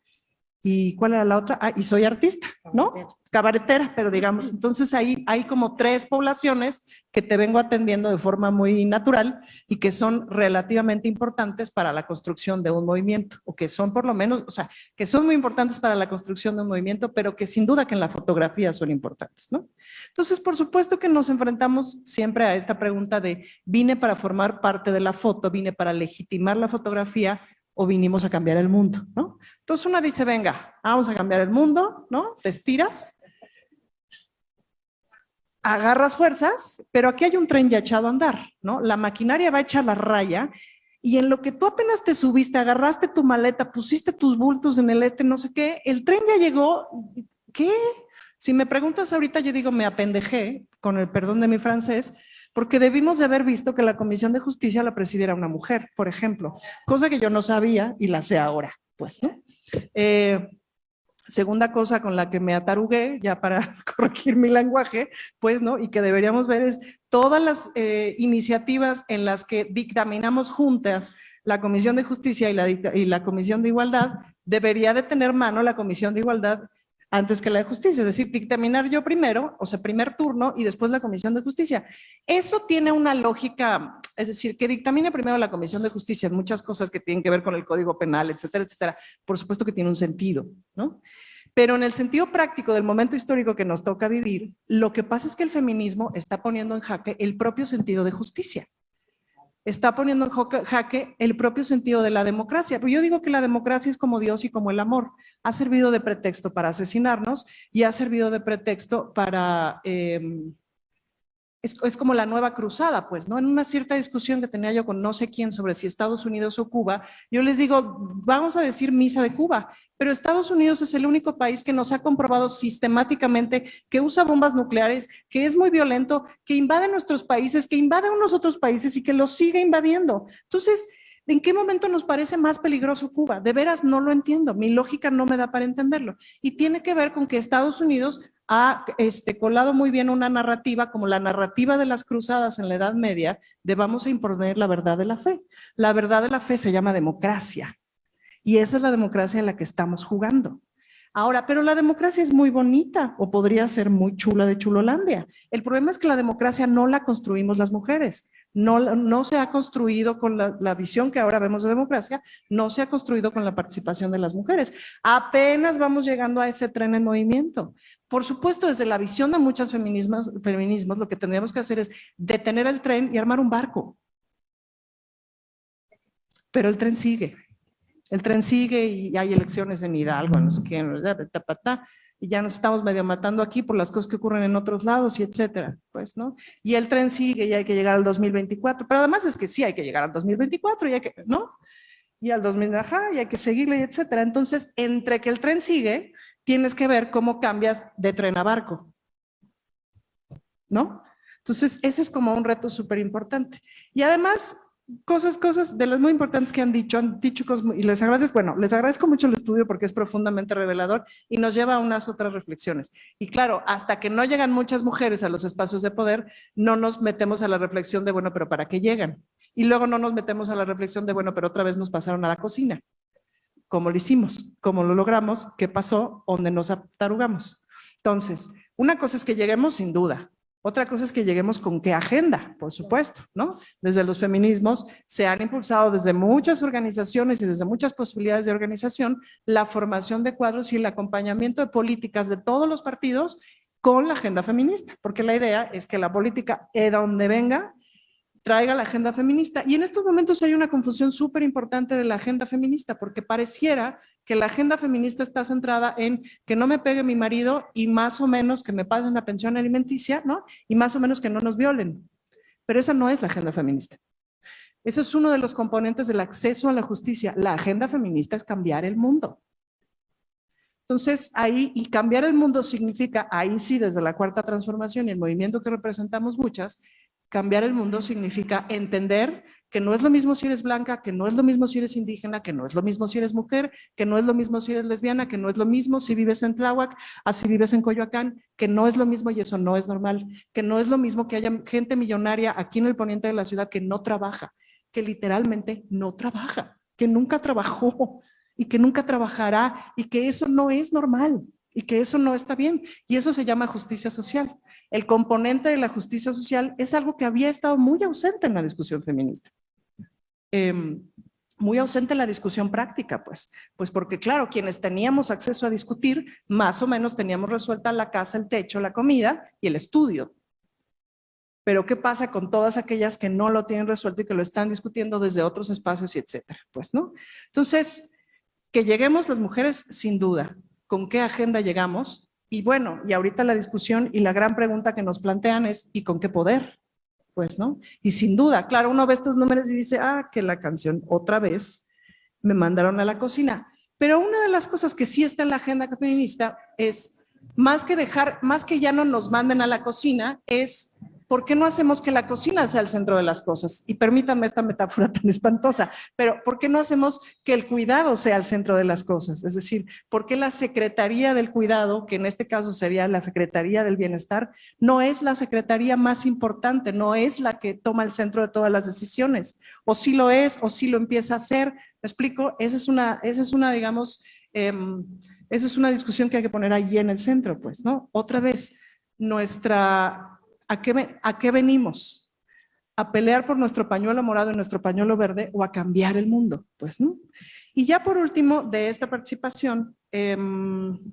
¿y cuál era la otra? Ah, y soy artista, ¿no? Cabaretera, pero digamos, entonces ahí hay como 3 poblaciones que te vengo atendiendo de forma muy natural y que son relativamente importantes para la construcción de un movimiento, o que son por lo menos, o sea, que son muy importantes para la construcción de un movimiento, pero que sin duda que en la fotografía son importantes, ¿no? Entonces, por supuesto que nos enfrentamos siempre a esta pregunta de, ¿vine para formar parte de la foto, vine para legitimar la fotografía, o vinimos a cambiar el mundo, ¿no? Entonces una dice, venga, vamos a cambiar el mundo, ¿no? Te estiras, agarras fuerzas, pero aquí hay un tren ya echado a andar, ¿no? La maquinaria va a echar la raya y en lo que tú apenas te subiste, agarraste tu maleta, pusiste tus bultos en el no sé qué, el tren ya llegó. ¿Qué? Si me preguntas ahorita, yo digo, me apendejé, con el perdón de mi francés, porque debimos de haber visto que la Comisión de Justicia la presidiera una mujer, por ejemplo, cosa que yo no sabía y la sé ahora, pues, ¿no? Segunda cosa con la que me atarugué, ya para corregir mi lenguaje, pues, ¿no? Y que deberíamos ver es todas las iniciativas en las que dictaminamos juntas la Comisión de Justicia y la Comisión de Igualdad, debería de tener mano la Comisión de Igualdad antes que la de Justicia, es decir, dictaminar yo primero, o sea, primer turno y después la Comisión de Justicia. Eso tiene una lógica, es decir, que dictamine primero la Comisión de Justicia en muchas cosas que tienen que ver con el Código Penal, etcétera, etcétera. Por supuesto que tiene un sentido, ¿no? Pero en el sentido práctico del momento histórico que nos toca vivir, lo que pasa es que el feminismo está poniendo en jaque el propio sentido de justicia. Está poniendo en jaque el propio sentido de la democracia. Pero yo digo que la democracia es como Dios y como el amor. Ha servido de pretexto para asesinarnos y ha servido de pretexto para... es como la nueva cruzada, pues, ¿no? En una cierta discusión que tenía yo con no sé quién sobre si Estados Unidos o Cuba, yo les digo, vamos a decir misa de Cuba, pero Estados Unidos es el único país que nos ha comprobado sistemáticamente que usa bombas nucleares, que es muy violento, que invade nuestros países, que invade unos otros países y que los sigue invadiendo. Entonces, ¿en qué momento nos parece más peligroso Cuba? De veras no lo entiendo, mi lógica no me da para entenderlo. Y tiene que ver con que Estados Unidos ha colado muy bien una narrativa como la narrativa de las cruzadas en la Edad Media de vamos a imponer la verdad de la fe. La verdad de la fe se llama democracia y esa es la democracia en la que estamos jugando. Ahora, pero la democracia es muy bonita o podría ser muy chula de Chulolandia. El problema es que la democracia no la construimos las mujeres. No se ha construido con la visión que ahora vemos de democracia, no se ha construido con la participación de las mujeres. Apenas vamos llegando a ese tren en movimiento. Por supuesto, desde la visión de muchos feminismos, lo que tendríamos que hacer es detener el tren y armar un barco. Pero el tren sigue. El tren sigue y hay elecciones en Hidalgo, no sé qué, y ya nos estamos medio matando aquí por las cosas que ocurren en otros lados y etcétera, pues, ¿no? Y el tren sigue y hay que llegar al 2024, pero además es que sí hay que llegar al 2024 y hay que, ¿no? Y al 2000, ajá, y hay que seguirle y etcétera. Entonces, entre que el tren sigue, tienes que ver cómo cambias de tren a barco, ¿no? Entonces, ese es como un reto súper importante. Y además, cosas de las muy importantes que han dicho cosas, y les agradezco mucho el estudio porque es profundamente revelador y nos lleva a unas otras reflexiones. Y claro, hasta que no llegan muchas mujeres a los espacios de poder, no nos metemos a la reflexión de, bueno, pero ¿para qué llegan? Y luego no nos metemos a la reflexión de, bueno, pero otra vez nos pasaron a la cocina. ¿Cómo lo hicimos? ¿Cómo lo logramos? ¿Qué pasó? ¿Dónde nos atarugamos? Entonces, una cosa es que lleguemos sin duda. Otra cosa es que lleguemos con qué agenda, por supuesto, ¿no? Desde los feminismos se han impulsado desde muchas organizaciones y desde muchas posibilidades de organización la formación de cuadros y el acompañamiento de políticas de todos los partidos con la agenda feminista, porque la idea es que la política, de donde venga, traiga la agenda feminista. Y en estos momentos hay una confusión súper importante de la agenda feminista, porque pareciera que la agenda feminista está centrada en que no me pegue mi marido y más o menos que me pasen la pensión alimenticia, ¿no? Y más o menos que no nos violen. Pero esa no es la agenda feminista. Ese es uno de los componentes del acceso a la justicia. La agenda feminista es cambiar el mundo. Entonces, ahí, y cambiar el mundo significa, ahí sí, desde la Cuarta Transformación y el movimiento que representamos muchas, cambiar el mundo significa entender que no es lo mismo si eres blanca, que no es lo mismo si eres indígena, que no es lo mismo si eres mujer, que no es lo mismo si eres lesbiana, que no es lo mismo si vives en Tláhuac, a si vives en Coyoacán, que no es lo mismo y eso no es normal, que no es lo mismo que haya gente millonaria aquí en el poniente de la ciudad que no trabaja, que literalmente no trabaja, que nunca trabajó y que nunca trabajará y que eso no es normal y que eso no está bien y eso se llama justicia social. El componente de la justicia social es algo que había estado muy ausente en la discusión feminista. Muy ausente en la discusión práctica, pues porque claro, quienes teníamos acceso a discutir, más o menos teníamos resuelta la casa, el techo, la comida y el estudio. Pero ¿qué pasa con todas aquellas que no lo tienen resuelto y que lo están discutiendo desde otros espacios y etcétera? Pues, ¿no? Entonces, que lleguemos las mujeres, sin duda. ¿Con qué agenda llegamos? Y bueno, y ahorita la discusión y la gran pregunta que nos plantean es, ¿y con qué poder? Pues, ¿no? Y sin duda, claro, uno ve estos números y dice, que la canción otra vez me mandaron a la cocina. Pero una de las cosas que sí está en la agenda feminista es, más que ya no nos manden a la cocina, es ¿por qué no hacemos que la cocina sea el centro de las cosas? Y permítanme esta metáfora tan espantosa, pero ¿por qué no hacemos que el cuidado sea el centro de las cosas? Es decir, ¿por qué la Secretaría del Cuidado, que en este caso sería la Secretaría del Bienestar, no es la secretaría más importante, no es la que toma el centro de todas las decisiones? O sí lo es, o sí lo empieza a hacer. ¿Me explico? Esa es una digamos, esa es una discusión que hay que poner allí en el centro, pues, ¿no? Otra vez, ¿a qué venimos? ¿A pelear por nuestro pañuelo morado y nuestro pañuelo verde o a cambiar el mundo? Pues, ¿no? Y ya por último, de esta participación, en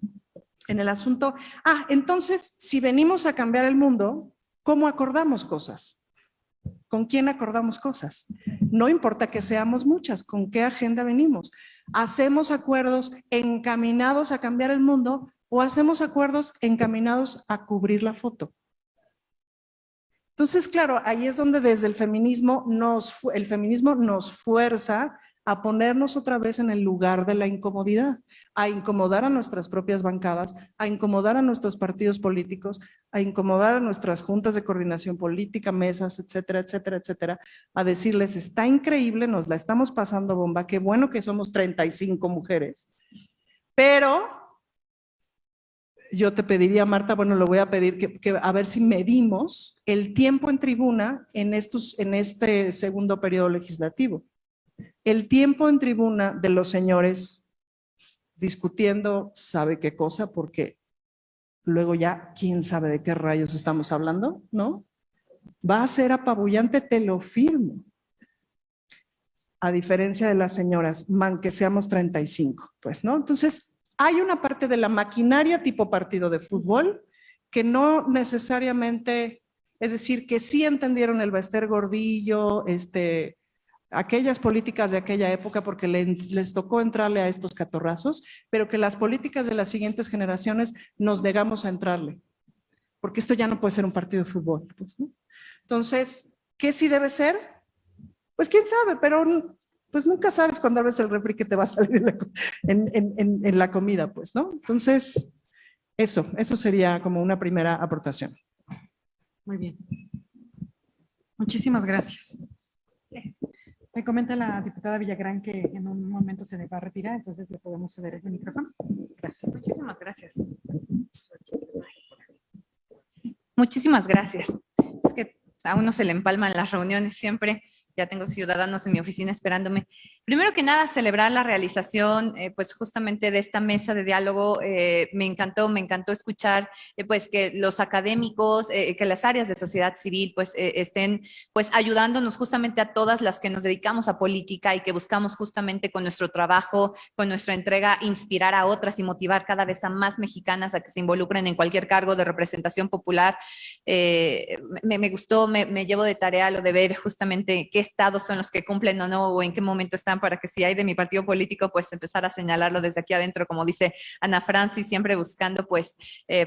el asunto, entonces, si venimos a cambiar el mundo, ¿cómo acordamos cosas? ¿Con quién acordamos cosas? No importa que seamos muchas, ¿con qué agenda venimos? ¿Hacemos acuerdos encaminados a cambiar el mundo o hacemos acuerdos encaminados a cubrir la foto? Entonces, claro, ahí es donde desde el feminismo nos fuerza a ponernos otra vez en el lugar de la incomodidad, a incomodar a nuestras propias bancadas, a incomodar a nuestros partidos políticos, a incomodar a nuestras juntas de coordinación política, mesas, etcétera, etcétera, etcétera, a decirles, está increíble, nos la estamos pasando bomba, qué bueno que somos 35 mujeres, pero yo te pediría, Marta, bueno, lo voy a pedir que a ver si medimos el tiempo en tribuna en este segundo periodo legislativo. El tiempo en tribuna de los señores discutiendo sabe qué cosa, porque luego ya quién sabe de qué rayos estamos hablando, ¿no? Va a ser apabullante, te lo firmo. A diferencia de las señoras, que seamos 35, pues, ¿no? Entonces, hay una parte de la maquinaria tipo partido de fútbol que no necesariamente, es decir, que sí entendieron el Bester Gordillo, aquellas políticas de aquella época porque les tocó entrarle a estos catorrazos, pero que las políticas de las siguientes generaciones nos negamos a entrarle, porque esto ya no puede ser un partido de fútbol, pues, ¿no? Entonces, ¿qué sí debe ser? Pues quién sabe, pero pues nunca sabes cuando abres el refri que te va a salir en la comida, pues, ¿no? Entonces, eso sería como una primera aportación. Muy bien. Muchísimas gracias. Me comenta la diputada Villagrán que en un momento se va a retirar, entonces le podemos ceder el micrófono. Gracias. Muchísimas gracias. Muchísimas gracias. Es que a uno se le empalman las reuniones siempre. Ya tengo ciudadanos en mi oficina esperándome. Primero que nada, celebrar la realización, pues justamente de esta mesa de diálogo. Me encantó escuchar, pues que los académicos, que las áreas de sociedad civil, pues estén, pues ayudándonos justamente a todas las que nos dedicamos a política y que buscamos justamente con nuestro trabajo, con nuestra entrega, inspirar a otras y motivar cada vez a más mexicanas a que se involucren en cualquier cargo de representación popular. Me gustó, me llevo de tarea lo de ver justamente qué estados son los que cumplen o no, o en qué momento están, para que si hay de mi partido político, pues empezar a señalarlo desde aquí adentro, como dice Ana Francis, siempre buscando pues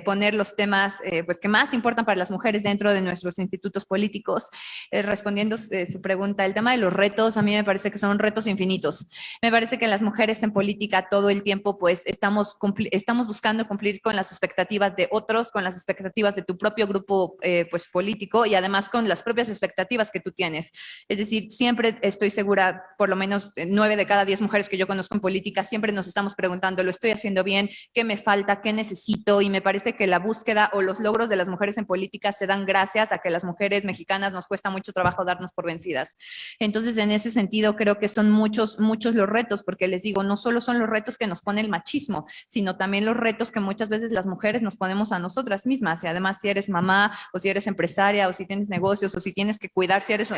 poner los temas pues que más importan para las mujeres dentro de nuestros institutos políticos. Respondiendo su pregunta, el tema de los retos, a mí me parece que son retos infinitos. Me parece que las mujeres en política todo el tiempo pues estamos buscando cumplir con las expectativas de otros, con las expectativas de tu propio grupo pues político y además con las propias expectativas que tú tienes. Es decir, siempre estoy segura, por lo menos 9 de cada 10 mujeres que yo conozco en política, siempre nos estamos preguntando, ¿lo estoy haciendo bien? ¿Qué me falta? ¿Qué necesito? Y me parece que la búsqueda o los logros de las mujeres en política se dan gracias a que las mujeres mexicanas nos cuesta mucho trabajo darnos por vencidas. Entonces, en ese sentido, creo que son muchos los retos, porque les digo, no solo son los retos que nos pone el machismo, sino también los retos que muchas veces las mujeres nos ponemos a nosotras mismas. Y además, si eres mamá, o si eres empresaria, o si tienes negocios, o si tienes que cuidar, si eres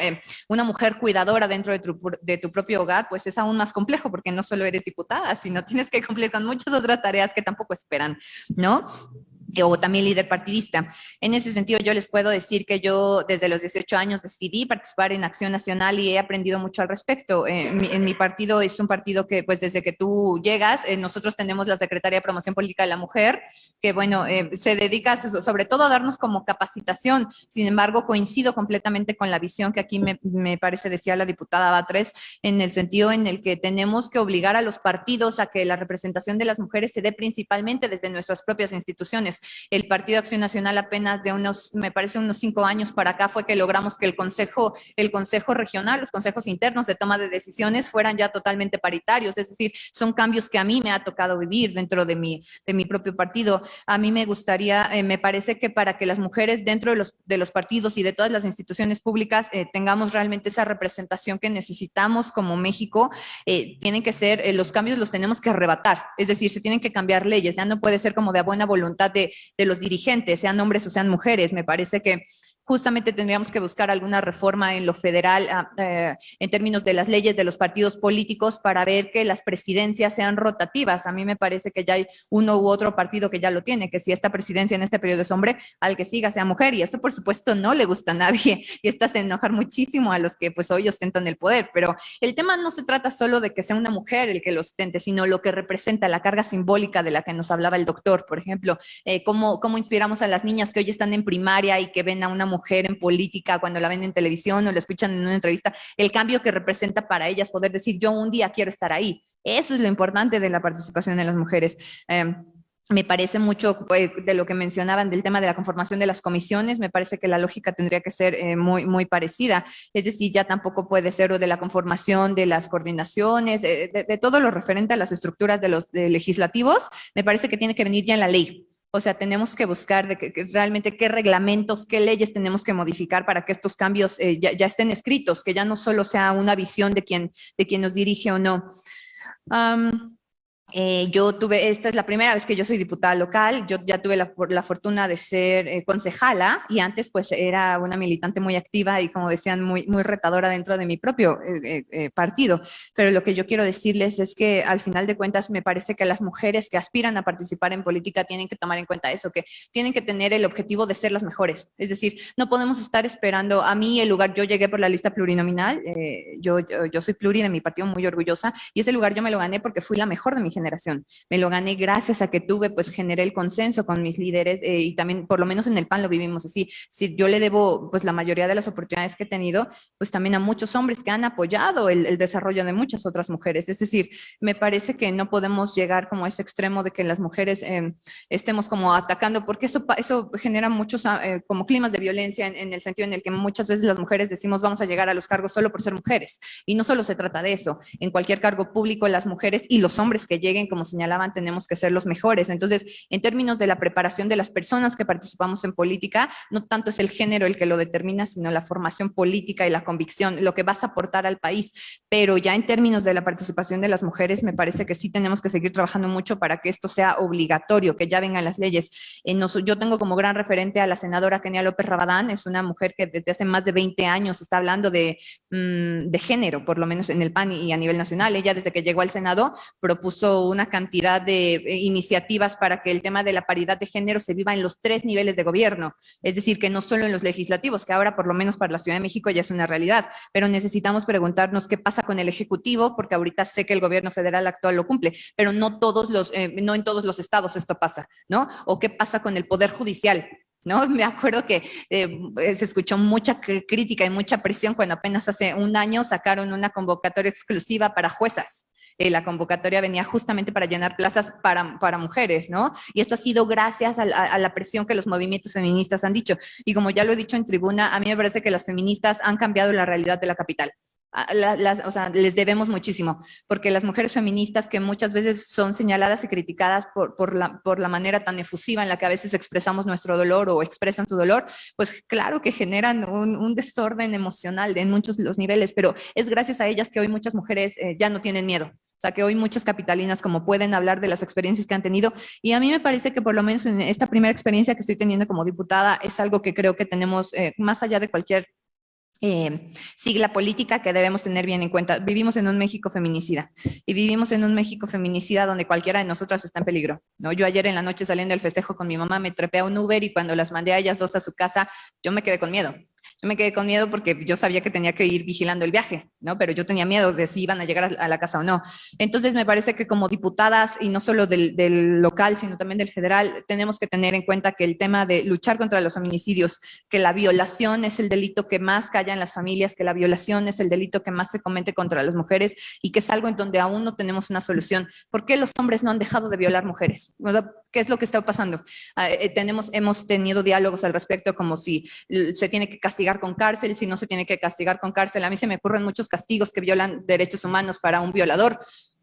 una mujer cuidadora dentro de tu propio hogar, pues es aún más complejo, porque no solo eres diputada, sino tienes que cumplir con muchas otras tareas que tampoco esperan, ¿no? O también líder partidista. En ese sentido, yo les puedo decir que yo desde los 18 años decidí participar en Acción Nacional y he aprendido mucho al respecto. En mi partido es un partido que, pues desde que tú llegas, nosotros tenemos la Secretaría de Promoción Política de la Mujer, que bueno, se dedica sobre todo a darnos como capacitación. Sin embargo, coincido completamente con la visión que aquí me parece decía la diputada Batres, en el sentido en el que tenemos que obligar a los partidos a que la representación de las mujeres se dé principalmente desde nuestras propias instituciones. El Partido Acción Nacional apenas de me parece unos 5 años para acá fue que logramos que el consejo regional, los consejos internos de toma de decisiones fueran ya totalmente paritarios. Es decir, son cambios que a mí me ha tocado vivir dentro de mi propio partido. A mí me gustaría, me parece que para que las mujeres dentro de los partidos y de todas las instituciones públicas tengamos realmente esa representación que necesitamos como México, tienen que ser, los cambios los tenemos que arrebatar. Es decir, se tienen que cambiar leyes. Ya no puede ser como de buena voluntad de los dirigentes, sean hombres o sean mujeres. Me parece que justamente tendríamos que buscar alguna reforma en lo federal en términos de las leyes de los partidos políticos para ver que las presidencias sean rotativas. A mí me parece que ya hay uno u otro partido que ya lo tiene, que si esta presidencia en este periodo es hombre, al que siga sea mujer, y esto por supuesto no le gusta a nadie y esto hace enojar muchísimo a los que pues hoy ostentan el poder, pero el tema no se trata solo de que sea una mujer el que lo ostente, sino lo que representa la carga simbólica de la que nos hablaba el doctor, por ejemplo, cómo inspiramos a las niñas que hoy están en primaria y que ven a una mujer en política cuando la ven en televisión o la escuchan en una entrevista, el cambio que representa para ellas poder decir yo un día quiero estar ahí. Eso es lo importante de la participación de las mujeres. Me parece mucho de lo que mencionaban del tema de la conformación de las comisiones, me parece que la lógica tendría que ser muy parecida, es decir, ya tampoco puede ser o de la conformación de las coordinaciones, de todo lo referente a las estructuras de los legislativos, me parece que tiene que venir ya en la ley. O sea, tenemos que buscar que realmente qué reglamentos, qué leyes tenemos que modificar para que estos cambios ya estén escritos, que ya no solo sea una visión de quien nos dirige o no. Esta es la primera vez que yo soy diputada local, yo ya tuve la fortuna de ser concejala y antes pues era una militante muy activa y como decían muy retadora dentro de mi propio partido, pero lo que yo quiero decirles es que al final de cuentas me parece que las mujeres que aspiran a participar en política tienen que tomar en cuenta eso, que tienen que tener el objetivo de ser las mejores, es decir, no podemos estar esperando a mí el lugar, yo llegué por la lista plurinominal, yo soy pluri de mi partido muy orgullosa y ese lugar yo me lo gané porque fui la mejor de mi generación. Me lo gané gracias a que tuve, pues generé el consenso con mis líderes y también, por lo menos en el PAN lo vivimos así. Si yo le debo, pues la mayoría de las oportunidades que he tenido, pues también a muchos hombres que han apoyado el desarrollo de muchas otras mujeres. Es decir, me parece que no podemos llegar como a ese extremo de que las mujeres estemos como atacando, porque eso genera muchos como climas de violencia en el sentido en el que muchas veces las mujeres decimos vamos a llegar a los cargos solo por ser mujeres. Y no solo se trata de eso. En cualquier cargo público, las mujeres y los hombres que lleguen, como señalaban, tenemos que ser los mejores. Entonces, en términos de la preparación de las personas que participamos en política, no tanto es el género el que lo determina, sino la formación política y la convicción, lo que vas a aportar al país. Pero ya en términos de la participación de las mujeres, me parece que sí tenemos que seguir trabajando mucho para que esto sea obligatorio, que ya vengan las leyes. Yo tengo como gran referente a la senadora Kenia López Rabadán, es una mujer que desde hace más de 20 años está hablando de género, por lo menos en el PAN y a nivel nacional. Ella desde que llegó al Senado propuso una cantidad de iniciativas para que el tema de la paridad de género se viva en los 3 niveles de gobierno, es decir, que no solo en los legislativos, que ahora por lo menos para la Ciudad de México ya es una realidad, pero necesitamos preguntarnos qué pasa con el Ejecutivo, porque ahorita sé que el gobierno federal actual lo cumple, pero no en todos los estados esto pasa, ¿no? O qué pasa con el Poder Judicial, ¿no? Me acuerdo que se escuchó mucha crítica y mucha presión cuando apenas hace un año sacaron una convocatoria exclusiva para juezas. La convocatoria venía justamente para llenar plazas para mujeres, ¿no? Y esto ha sido gracias a la presión que los movimientos feministas han dicho. Y como ya lo he dicho en tribuna, a mí me parece que las feministas han cambiado la realidad de la capital. O sea, les debemos muchísimo, porque las mujeres feministas que muchas veces son señaladas y criticadas por la manera tan efusiva en la que a veces expresamos nuestro dolor o expresan su dolor, pues claro que generan un desorden emocional en muchos los niveles, pero es gracias a ellas que hoy muchas mujeres ya no tienen miedo. O sea, que hoy muchas capitalinas como pueden hablar de las experiencias que han tenido, y a mí me parece que por lo menos en esta primera experiencia que estoy teniendo como diputada es algo que creo que tenemos más allá de cualquier sigla política que debemos tener bien en cuenta. Vivimos en un México feminicida y vivimos en un México feminicida donde cualquiera de nosotras está en peligro, ¿no? Yo ayer en la noche saliendo del festejo con mi mamá me trepé a un Uber y cuando las mandé a ellas dos a su casa, yo me quedé con miedo. Yo me quedé con miedo porque yo sabía que tenía que ir vigilando el viaje, ¿no? Pero yo tenía miedo de si iban a llegar a la casa o no. Entonces me parece que como diputadas, y no solo del local, sino también del federal, tenemos que tener en cuenta que el tema de luchar contra los feminicidios, que la violación es el delito que más calla en las familias, que la violación es el delito que más se comete contra las mujeres y que es algo en donde aún no tenemos una solución. ¿Por qué los hombres no han dejado de violar mujeres? ¿Qué es lo que está pasando? Hemos tenido diálogos al respecto como si se tiene que castigar con cárcel, si no se tiene que castigar con cárcel. A mí se me ocurren muchos castigos que violan derechos humanos para un violador,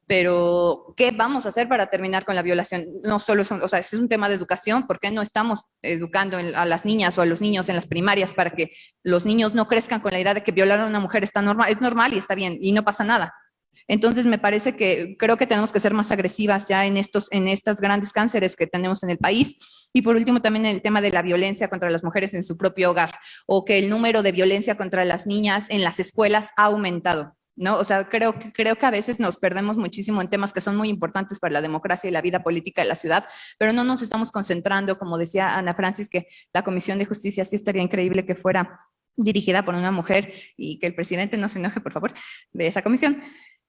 pero ¿qué vamos a hacer para terminar con la violación? No solo o sea, es un tema de educación. ¿Por qué no estamos educando a las niñas o a los niños en las primarias para que los niños no crezcan con la idea de que violar a una mujer es normal y está bien y no pasa nada? Entonces me parece que creo que tenemos que ser más agresivas ya en estas grandes cánceres que tenemos en el país. Y por último también el tema de la violencia contra las mujeres en su propio hogar, o que el número de violencia contra las niñas en las escuelas ha aumentado, ¿no? O sea, creo que a veces nos perdemos muchísimo en temas que son muy importantes para la democracia y la vida política de la ciudad, pero no nos estamos concentrando, como decía Ana Francis, que la Comisión de Justicia sí estaría increíble que fuera dirigida por una mujer y que el presidente no se enoje, por favor, de esa comisión.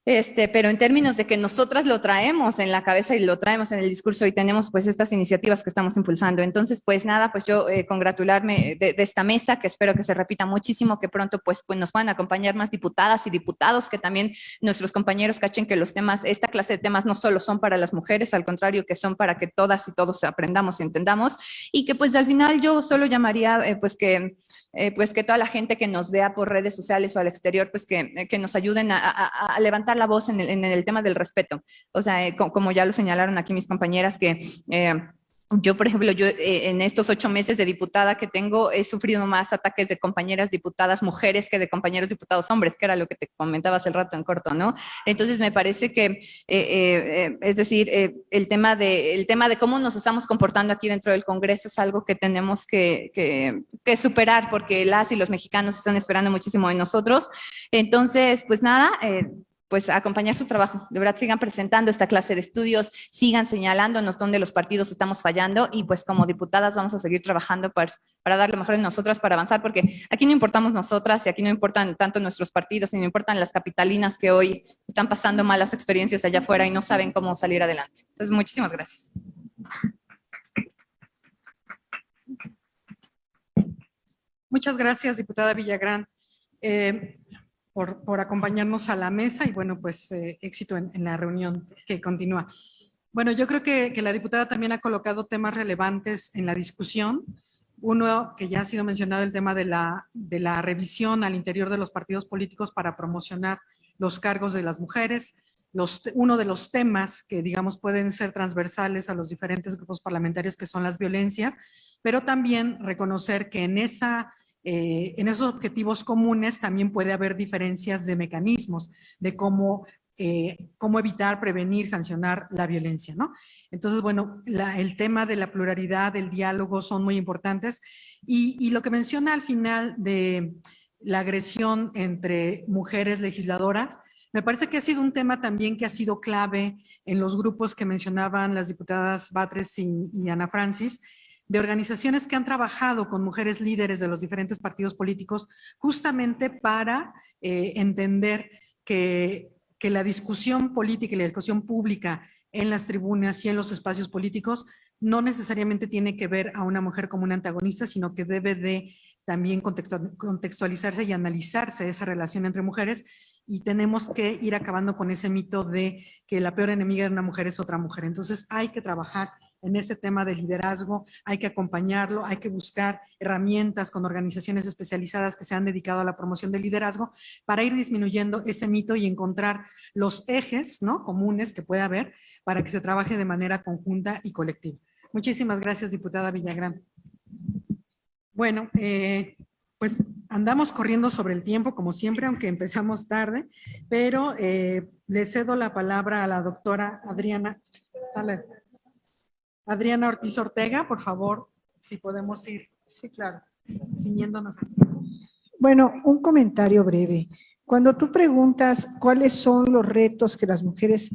Pero en términos de que nosotras lo traemos en la cabeza y lo traemos en el discurso y tenemos pues estas iniciativas que estamos impulsando. Entonces, pues nada, pues yo congratularme de esta mesa, que espero que se repita muchísimo, que pronto pues nos puedan acompañar más diputadas y diputados, que también nuestros compañeros cachen que los temas, esta clase de temas no solo son para las mujeres, al contrario, que son para que todas y todos aprendamos y entendamos, y que pues al final yo solo llamaría pues que toda la gente que nos vea por redes sociales o al exterior, pues que nos ayuden a levantar la voz en el tema del respeto. O sea, como ya lo señalaron aquí mis compañeras, que yo, por ejemplo, en estos 8 meses de diputada que tengo, he sufrido más ataques de compañeras diputadas mujeres que de compañeros diputados hombres, que era lo que te comentaba hace el rato en corto, ¿no? Entonces me parece que, es decir, el tema de cómo nos estamos comportando aquí dentro del Congreso es algo que tenemos que superar, porque las y los mexicanos están esperando muchísimo de nosotros. Entonces, pues nada, pues acompañar su trabajo. De verdad, sigan presentando esta clase de estudios, sigan señalándonos dónde los partidos estamos fallando y pues como diputadas vamos a seguir trabajando para dar lo mejor de nosotras, para avanzar, porque aquí no importamos nosotras y aquí no importan tanto nuestros partidos, sino importan las capitalinas que hoy están pasando malas experiencias allá afuera y no saben cómo salir adelante. Entonces, muchísimas gracias. Muchas gracias, diputada Villagrán, por acompañarnos a la mesa y bueno, pues éxito en la reunión que continúa. Bueno, yo creo que la diputada también ha colocado temas relevantes en la discusión. Uno que ya ha sido mencionado, el tema de la revisión al interior de los partidos políticos para promocionar los cargos de las mujeres. Uno de los temas que, digamos, pueden ser transversales a los diferentes grupos parlamentarios, que son las violencias, pero también reconocer que en esos objetivos comunes también puede haber diferencias de mecanismos, de cómo evitar, prevenir, sancionar la violencia, ¿no? Entonces, bueno, el tema de la pluralidad, del diálogo son muy importantes y lo que menciona al final de la agresión entre mujeres legisladoras, me parece que ha sido un tema también que ha sido clave en los grupos que mencionaban las diputadas Batres y Ana Francis, de organizaciones que han trabajado con mujeres líderes de los diferentes partidos políticos justamente para entender que la discusión política y la discusión pública en las tribunas y en los espacios políticos no necesariamente tiene que ver a una mujer como una antagonista, sino que debe de también contextualizarse y analizarse esa relación entre mujeres, y tenemos que ir acabando con ese mito de que la peor enemiga de una mujer es otra mujer. Entonces hay que trabajar en ese tema de liderazgo, hay que acompañarlo, hay que buscar herramientas con organizaciones especializadas que se han dedicado a la promoción del liderazgo para ir disminuyendo ese mito y encontrar los ejes, ¿no?, comunes que pueda haber para que se trabaje de manera conjunta y colectiva. Muchísimas gracias, diputada Villagrán. Bueno, pues andamos corriendo sobre el tiempo, como siempre, aunque empezamos tarde, pero le cedo la palabra a la doctora Adriana Ortiz Ortega, por favor, si podemos ir. Sí, claro, ciñéndonos. Bueno, un comentario breve. Cuando tú preguntas cuáles son los retos que las mujeres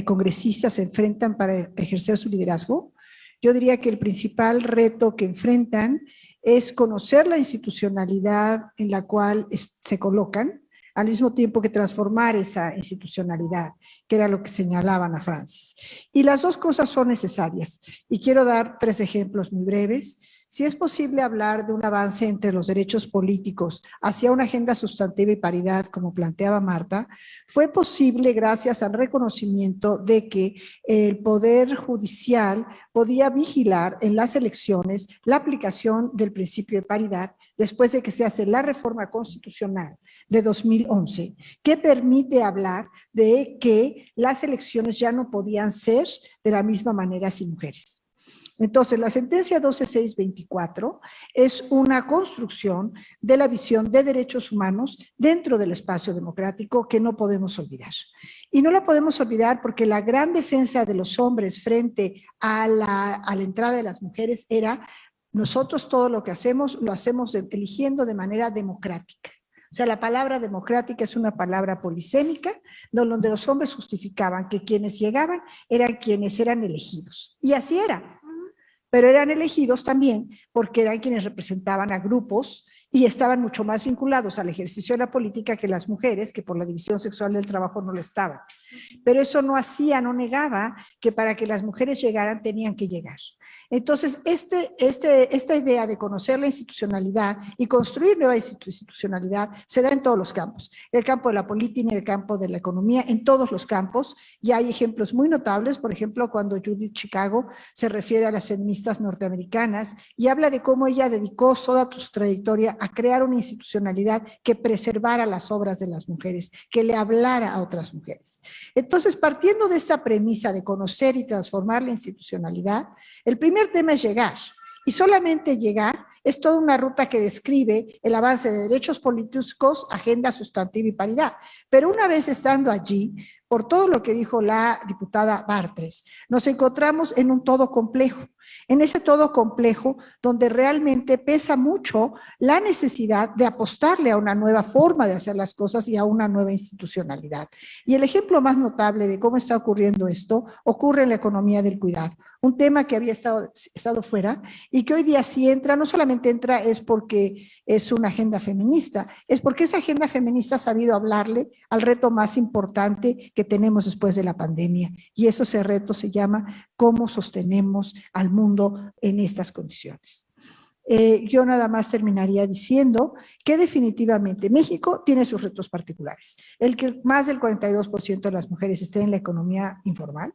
congresistas se enfrentan para ejercer su liderazgo, yo diría que el principal reto que enfrentan es conocer la institucionalidad en la cual se colocan, al mismo tiempo que transformar esa institucionalidad, que era lo que señalaban a Francis. Y las dos cosas son necesarias. Y quiero dar 3 ejemplos muy breves. Si es posible hablar de un avance entre los derechos políticos hacia una agenda sustantiva y paridad, como planteaba Marta, fue posible gracias al reconocimiento de que el Poder Judicial podía vigilar en las elecciones la aplicación del principio de paridad después de que se hace la reforma constitucional de 2011, que permite hablar de que las elecciones ya no podían ser de la misma manera sin mujeres. Entonces, la sentencia 12624 es una construcción de la visión de derechos humanos dentro del espacio democrático que no podemos olvidar. Y no la podemos olvidar porque la gran defensa de los hombres frente a la entrada de las mujeres era: nosotros todo lo que hacemos, lo hacemos eligiendo de manera democrática. O sea, la palabra democrática es una palabra polisémica, donde los hombres justificaban que quienes llegaban eran quienes eran elegidos. Y así era. Pero eran elegidos también porque eran quienes representaban a grupos y estaban mucho más vinculados al ejercicio de la política que las mujeres, que por la división sexual del trabajo no lo estaban. Pero eso no negaba que para que las mujeres llegaran tenían que llegar. Entonces, esta idea de conocer la institucionalidad y construir nueva institucionalidad se da en todos los campos. En el campo de la política, en el campo de la economía, en todos los campos. Y hay ejemplos muy notables, por ejemplo, cuando Judith Chicago se refiere a las feministas norteamericanas y habla de cómo ella dedicó toda su trayectoria a crear una institucionalidad que preservara las obras de las mujeres, que le hablara a otras mujeres. Entonces, partiendo de esta premisa de conocer y transformar la institucionalidad, el primer tema es llegar. Y solamente llegar es toda una ruta que describe el avance de derechos políticos, agenda sustantiva y paridad. Pero una vez estando allí, por todo lo que dijo la diputada Bartres, nos encontramos en un todo complejo. En ese todo complejo donde realmente pesa mucho la necesidad de apostarle a una nueva forma de hacer las cosas y a una nueva institucionalidad. Y el ejemplo más notable de cómo está ocurriendo esto ocurre en la economía del cuidado, un tema que había estado fuera y que hoy día sí entra, no solamente entra es porque es una agenda feminista, es porque esa agenda feminista ha sabido hablarle al reto más importante que tenemos después de la pandemia, y ese reto se llama cómo sostenemos al mundo en estas condiciones. Yo nada más terminaría diciendo que definitivamente México tiene sus retos particulares. El que más del 42% de las mujeres estén en la economía informal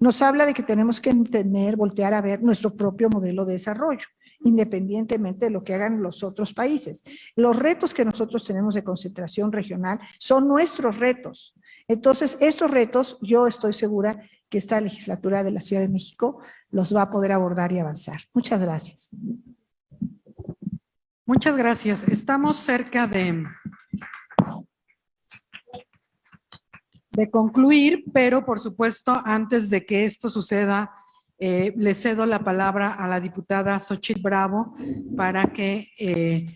nos habla de que tenemos que entender, voltear a ver nuestro propio modelo de desarrollo, independientemente de lo que hagan los otros países. Los retos que nosotros tenemos de concentración regional son nuestros retos. Entonces, estos retos, yo estoy segura que esta legislatura de la Ciudad de México los va a poder abordar y avanzar. Muchas gracias. Muchas gracias. Estamos cerca de concluir, pero por supuesto, antes de que esto suceda, le cedo la palabra a la diputada Xochitl Bravo para que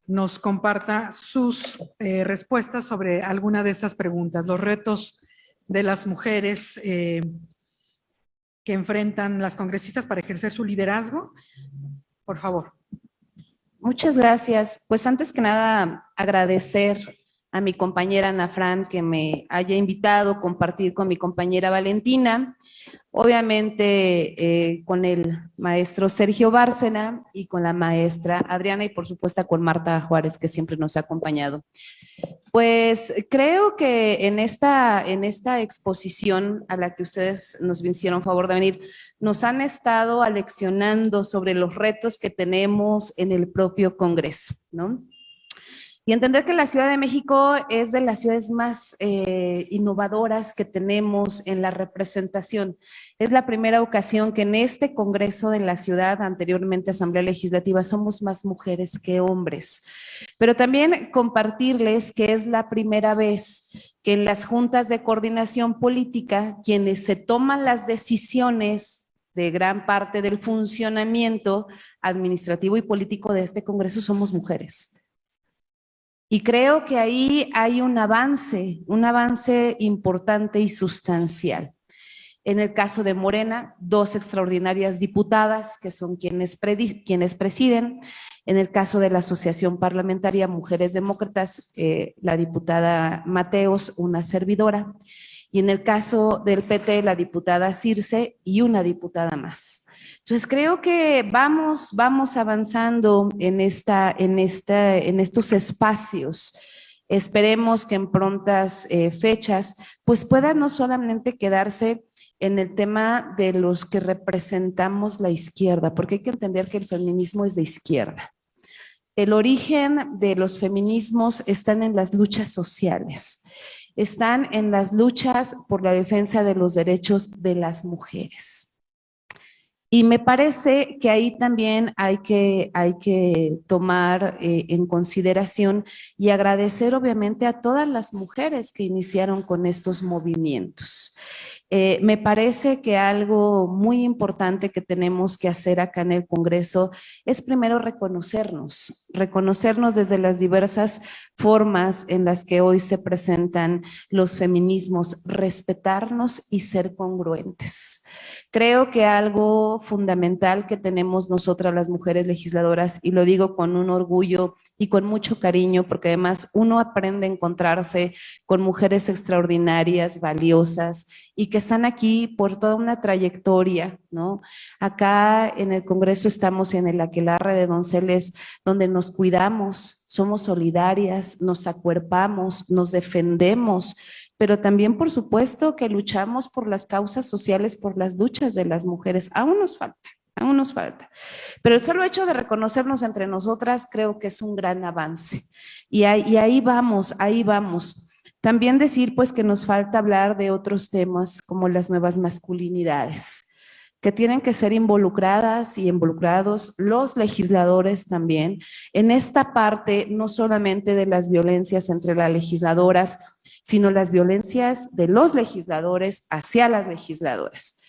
nos comparta sus respuestas sobre alguna de estas preguntas, los retos de las mujeres que enfrentan las congresistas para ejercer su liderazgo. Por favor. Muchas gracias. Pues antes que nada, agradecer a mi compañera Ana Fran que me haya invitado a compartir con mi compañera Valentina, obviamente con el maestro Sergio Bárcena y con la maestra Adriana y por supuesto con Marta Juárez que siempre nos ha acompañado. Pues creo que en esta exposición a la que ustedes nos hicieron favor de venir, nos han estado aleccionando sobre los retos que tenemos en el propio Congreso, ¿no? Y entender que la Ciudad de México es de las ciudades más innovadoras que tenemos en la representación. Es la primera ocasión que en este Congreso de la Ciudad, anteriormente Asamblea Legislativa, somos más mujeres que hombres. Pero también compartirles que es la primera vez que en las juntas de coordinación política, quienes se toman las decisiones de gran parte del funcionamiento administrativo y político de este Congreso somos mujeres. Y creo que ahí hay un avance importante y sustancial. En el caso de Morena, 2 extraordinarias diputadas que son quienes presiden. En el caso de la Asociación Parlamentaria Mujeres Demócratas, la diputada Mateos, una servidora. Y en el caso del PT, la diputada Circe y una diputada más. Entonces creo que vamos avanzando en estos espacios. Esperemos que en prontas fechas pues pueda no solamente quedarse en el tema de los que representamos la izquierda, porque hay que entender que el feminismo es de izquierda. El origen de los feminismos están en las luchas sociales, están en las luchas por la defensa de los derechos de las mujeres. Y me parece que ahí también hay que tomar en consideración y agradecer obviamente a todas las mujeres que iniciaron con estos movimientos. Me parece que algo muy importante que tenemos que hacer acá en el Congreso es primero reconocernos desde las diversas formas en las que hoy se presentan los feminismos, respetarnos y ser congruentes. Creo que algo fundamental que tenemos nosotras las mujeres legisladoras, y lo digo con un orgullo y con mucho cariño, porque además uno aprende a encontrarse con mujeres extraordinarias, valiosas, y que están aquí por toda una trayectoria, ¿no? Acá en el Congreso estamos en el aquelarre de Donceles, donde nos cuidamos, somos solidarias, nos acuerpamos, nos defendemos, pero también por supuesto que luchamos por las causas sociales, por las luchas de las mujeres. Aún nos falta. Pero el solo hecho de reconocernos entre nosotras creo que es un gran avance. Y ahí vamos. También decir pues que nos falta hablar de otros temas como las nuevas masculinidades. que tienen que ser involucradas y involucrados los legisladores también en esta parte, no solamente de las violencias entre las legisladoras, sino las violencias de los legisladores hacia las legisladoras.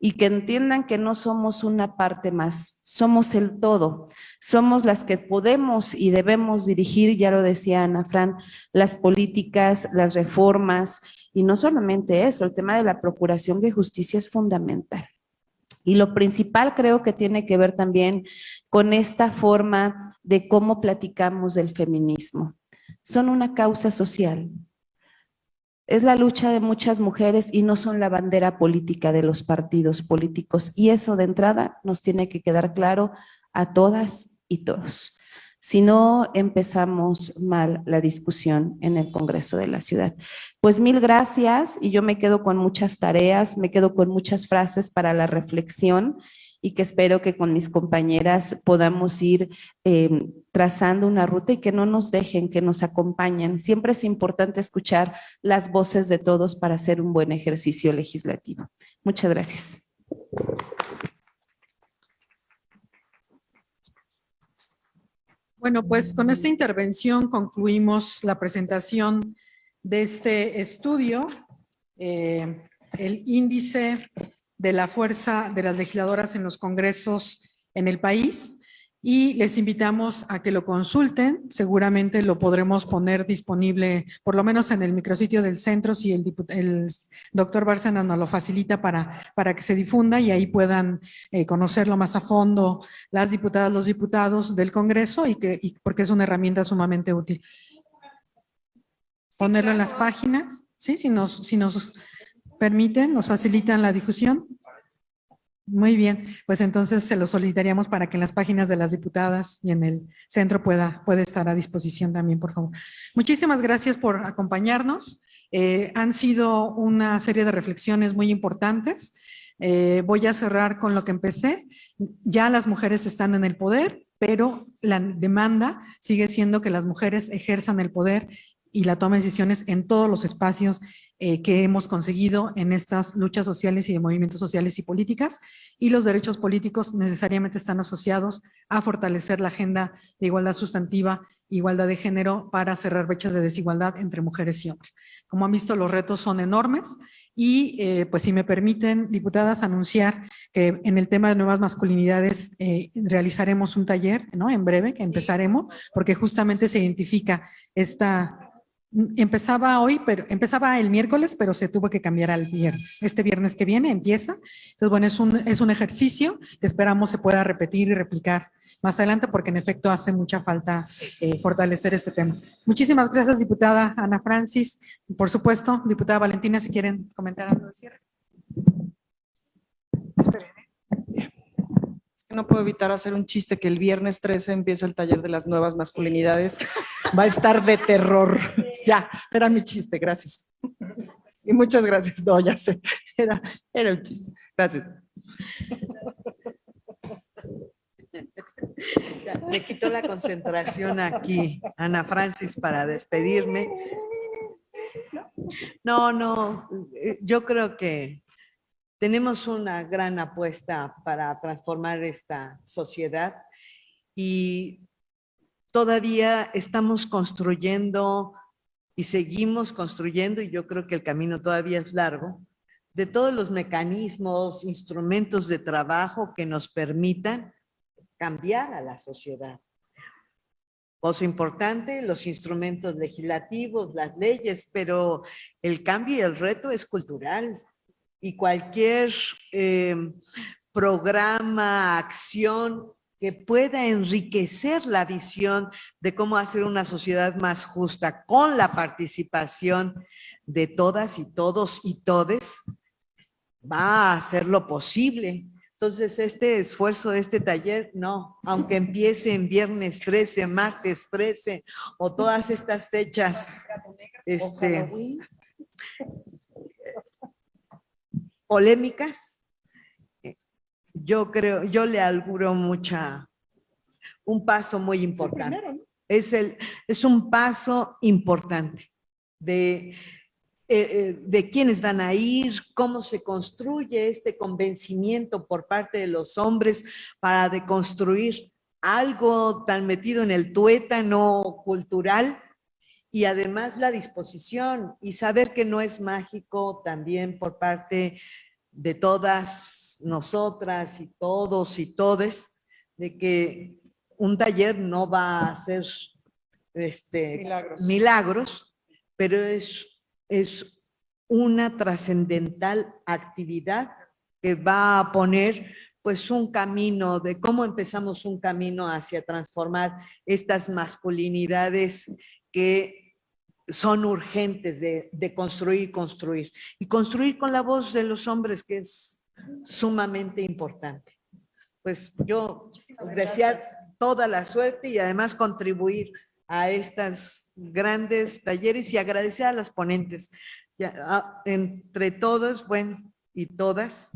Y que entiendan que no somos una parte más, somos el todo, somos las que podemos y debemos dirigir, ya lo decía Ana Fran, las políticas, las reformas, y no solamente eso, el tema de la procuración de justicia es fundamental. Y lo principal creo que tiene que ver también con esta forma de cómo platicamos del feminismo. Son una causa social. Es la lucha de muchas mujeres y no son la bandera política de los partidos políticos. Y eso de entrada nos tiene que quedar claro a todas y todos. Si no, empezamos mal la discusión en el Congreso de la Ciudad. Pues mil gracias, y yo me quedo con muchas tareas, me quedo con muchas frases para la reflexión, y que espero que con mis compañeras podamos ir trazando una ruta y que no nos dejen, que nos acompañen. Siempre es importante escuchar las voces de todos para hacer un buen ejercicio legislativo. Muchas gracias. Bueno, pues con esta intervención concluimos la presentación de este estudio, el índice de la fuerza de las legisladoras en los congresos en el país, y les invitamos a que lo consulten. Seguramente lo podremos poner disponible, por lo menos en el micrositio del centro, si el doctor Bárcena nos lo facilita para que se difunda y ahí puedan conocerlo más a fondo las diputadas, los diputados del Congreso, y porque es una herramienta sumamente útil. Ponerlo en las páginas, ¿sí? Si nos permiten, nos facilitan la difusión. Muy bien, pues entonces se lo solicitaríamos para que en las páginas de las diputadas y en el centro pueda estar a disposición también, por favor. Muchísimas gracias por acompañarnos. Han sido una serie de reflexiones muy importantes. Voy a cerrar con lo que empecé. Ya las mujeres están en el poder, pero la demanda sigue siendo que las mujeres ejerzan el poder y la toma de decisiones en todos los espacios que hemos conseguido en estas luchas sociales y de movimientos sociales y políticas, y los derechos políticos necesariamente están asociados a fortalecer la agenda de igualdad sustantiva, igualdad de género, para cerrar brechas de desigualdad entre mujeres y hombres. Como han visto, los retos son enormes, y pues si me permiten, diputadas, anunciar que en el tema de nuevas masculinidades realizaremos un taller, ¿no? En breve, que empezaremos, porque justamente se identifica esta... Empezaba el miércoles, pero se tuvo que cambiar al viernes. Este viernes que viene empieza. Entonces, bueno, es un ejercicio que esperamos se pueda repetir y replicar más adelante, porque en efecto hace mucha falta fortalecer este tema. Muchísimas gracias, diputada Ana Francis. Por supuesto, diputada Valentina, si quieren comentar algo de cierre. No puedo evitar hacer un chiste que el viernes 13 empieza el taller de las nuevas masculinidades. Va a estar de terror. Ya, era mi chiste, gracias. Y muchas gracias. No, ya sé, era un chiste. Gracias. Ya, me quito la concentración aquí, Ana Francis, para despedirme. No, yo creo que tenemos una gran apuesta para transformar esta sociedad, y todavía estamos construyendo y seguimos construyendo, y yo creo que el camino todavía es largo, de todos los mecanismos, instrumentos de trabajo que nos permitan cambiar a la sociedad. Cosa importante, los instrumentos legislativos, las leyes, pero el cambio y el reto es cultural. Y cualquier programa, acción que pueda enriquecer la visión de cómo hacer una sociedad más justa con la participación de todas y todos y todes, va a hacerlo posible. Entonces, este esfuerzo de este taller, no, aunque empiece en viernes 13, martes 13, o todas estas fechas, polémicas, yo creo, yo le auguro un paso muy importante. Es un paso importante de de quiénes van a ir, cómo se construye este convencimiento por parte de los hombres para deconstruir algo tan metido en el tuétano cultural, y además la disposición y saber que no es mágico también por parte de todas nosotras y todos y todes, de que un taller no va a hacer milagros, pero es una trascendental actividad que va a poner pues un camino de cómo empezamos un camino hacia transformar estas masculinidades que son urgentes de construir y construir con la voz de los hombres, que es sumamente importante. Pues yo desear toda la suerte y además contribuir a estas grandes talleres y agradecer a las ponentes. Entre todos, bueno, y todas,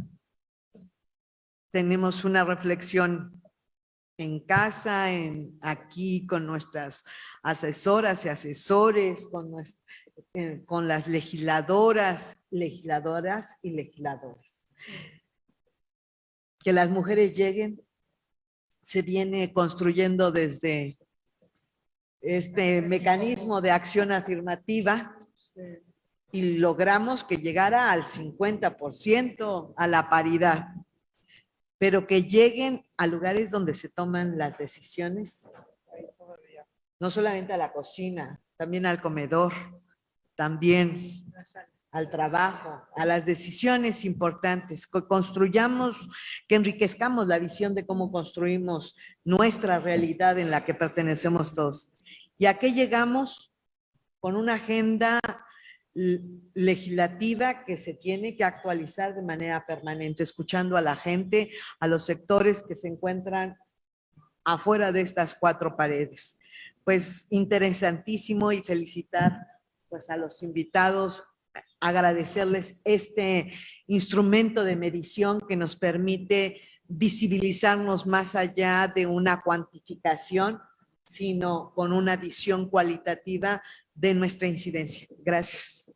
tenemos una reflexión en casa, aquí con nuestras asesoras y asesores, con las legisladoras y legisladores. Que las mujeres lleguen, se viene construyendo desde este mecanismo de acción afirmativa y logramos que llegara al 50%, a la paridad, pero que lleguen a lugares donde se toman las decisiones, no solamente a la cocina, también al comedor, también al trabajo, a las decisiones importantes, que construyamos, que enriquezcamos la visión de cómo construimos nuestra realidad en la que pertenecemos todos. ¿Y a qué llegamos? Con una agenda legislativa que se tiene que actualizar de manera permanente, escuchando a la gente, a los sectores que se encuentran afuera de estas cuatro paredes. Pues interesantísimo, y felicitar pues a los invitados, agradecerles este instrumento de medición que nos permite visibilizarnos más allá de una cuantificación, sino con una visión cualitativa de nuestra incidencia. Gracias.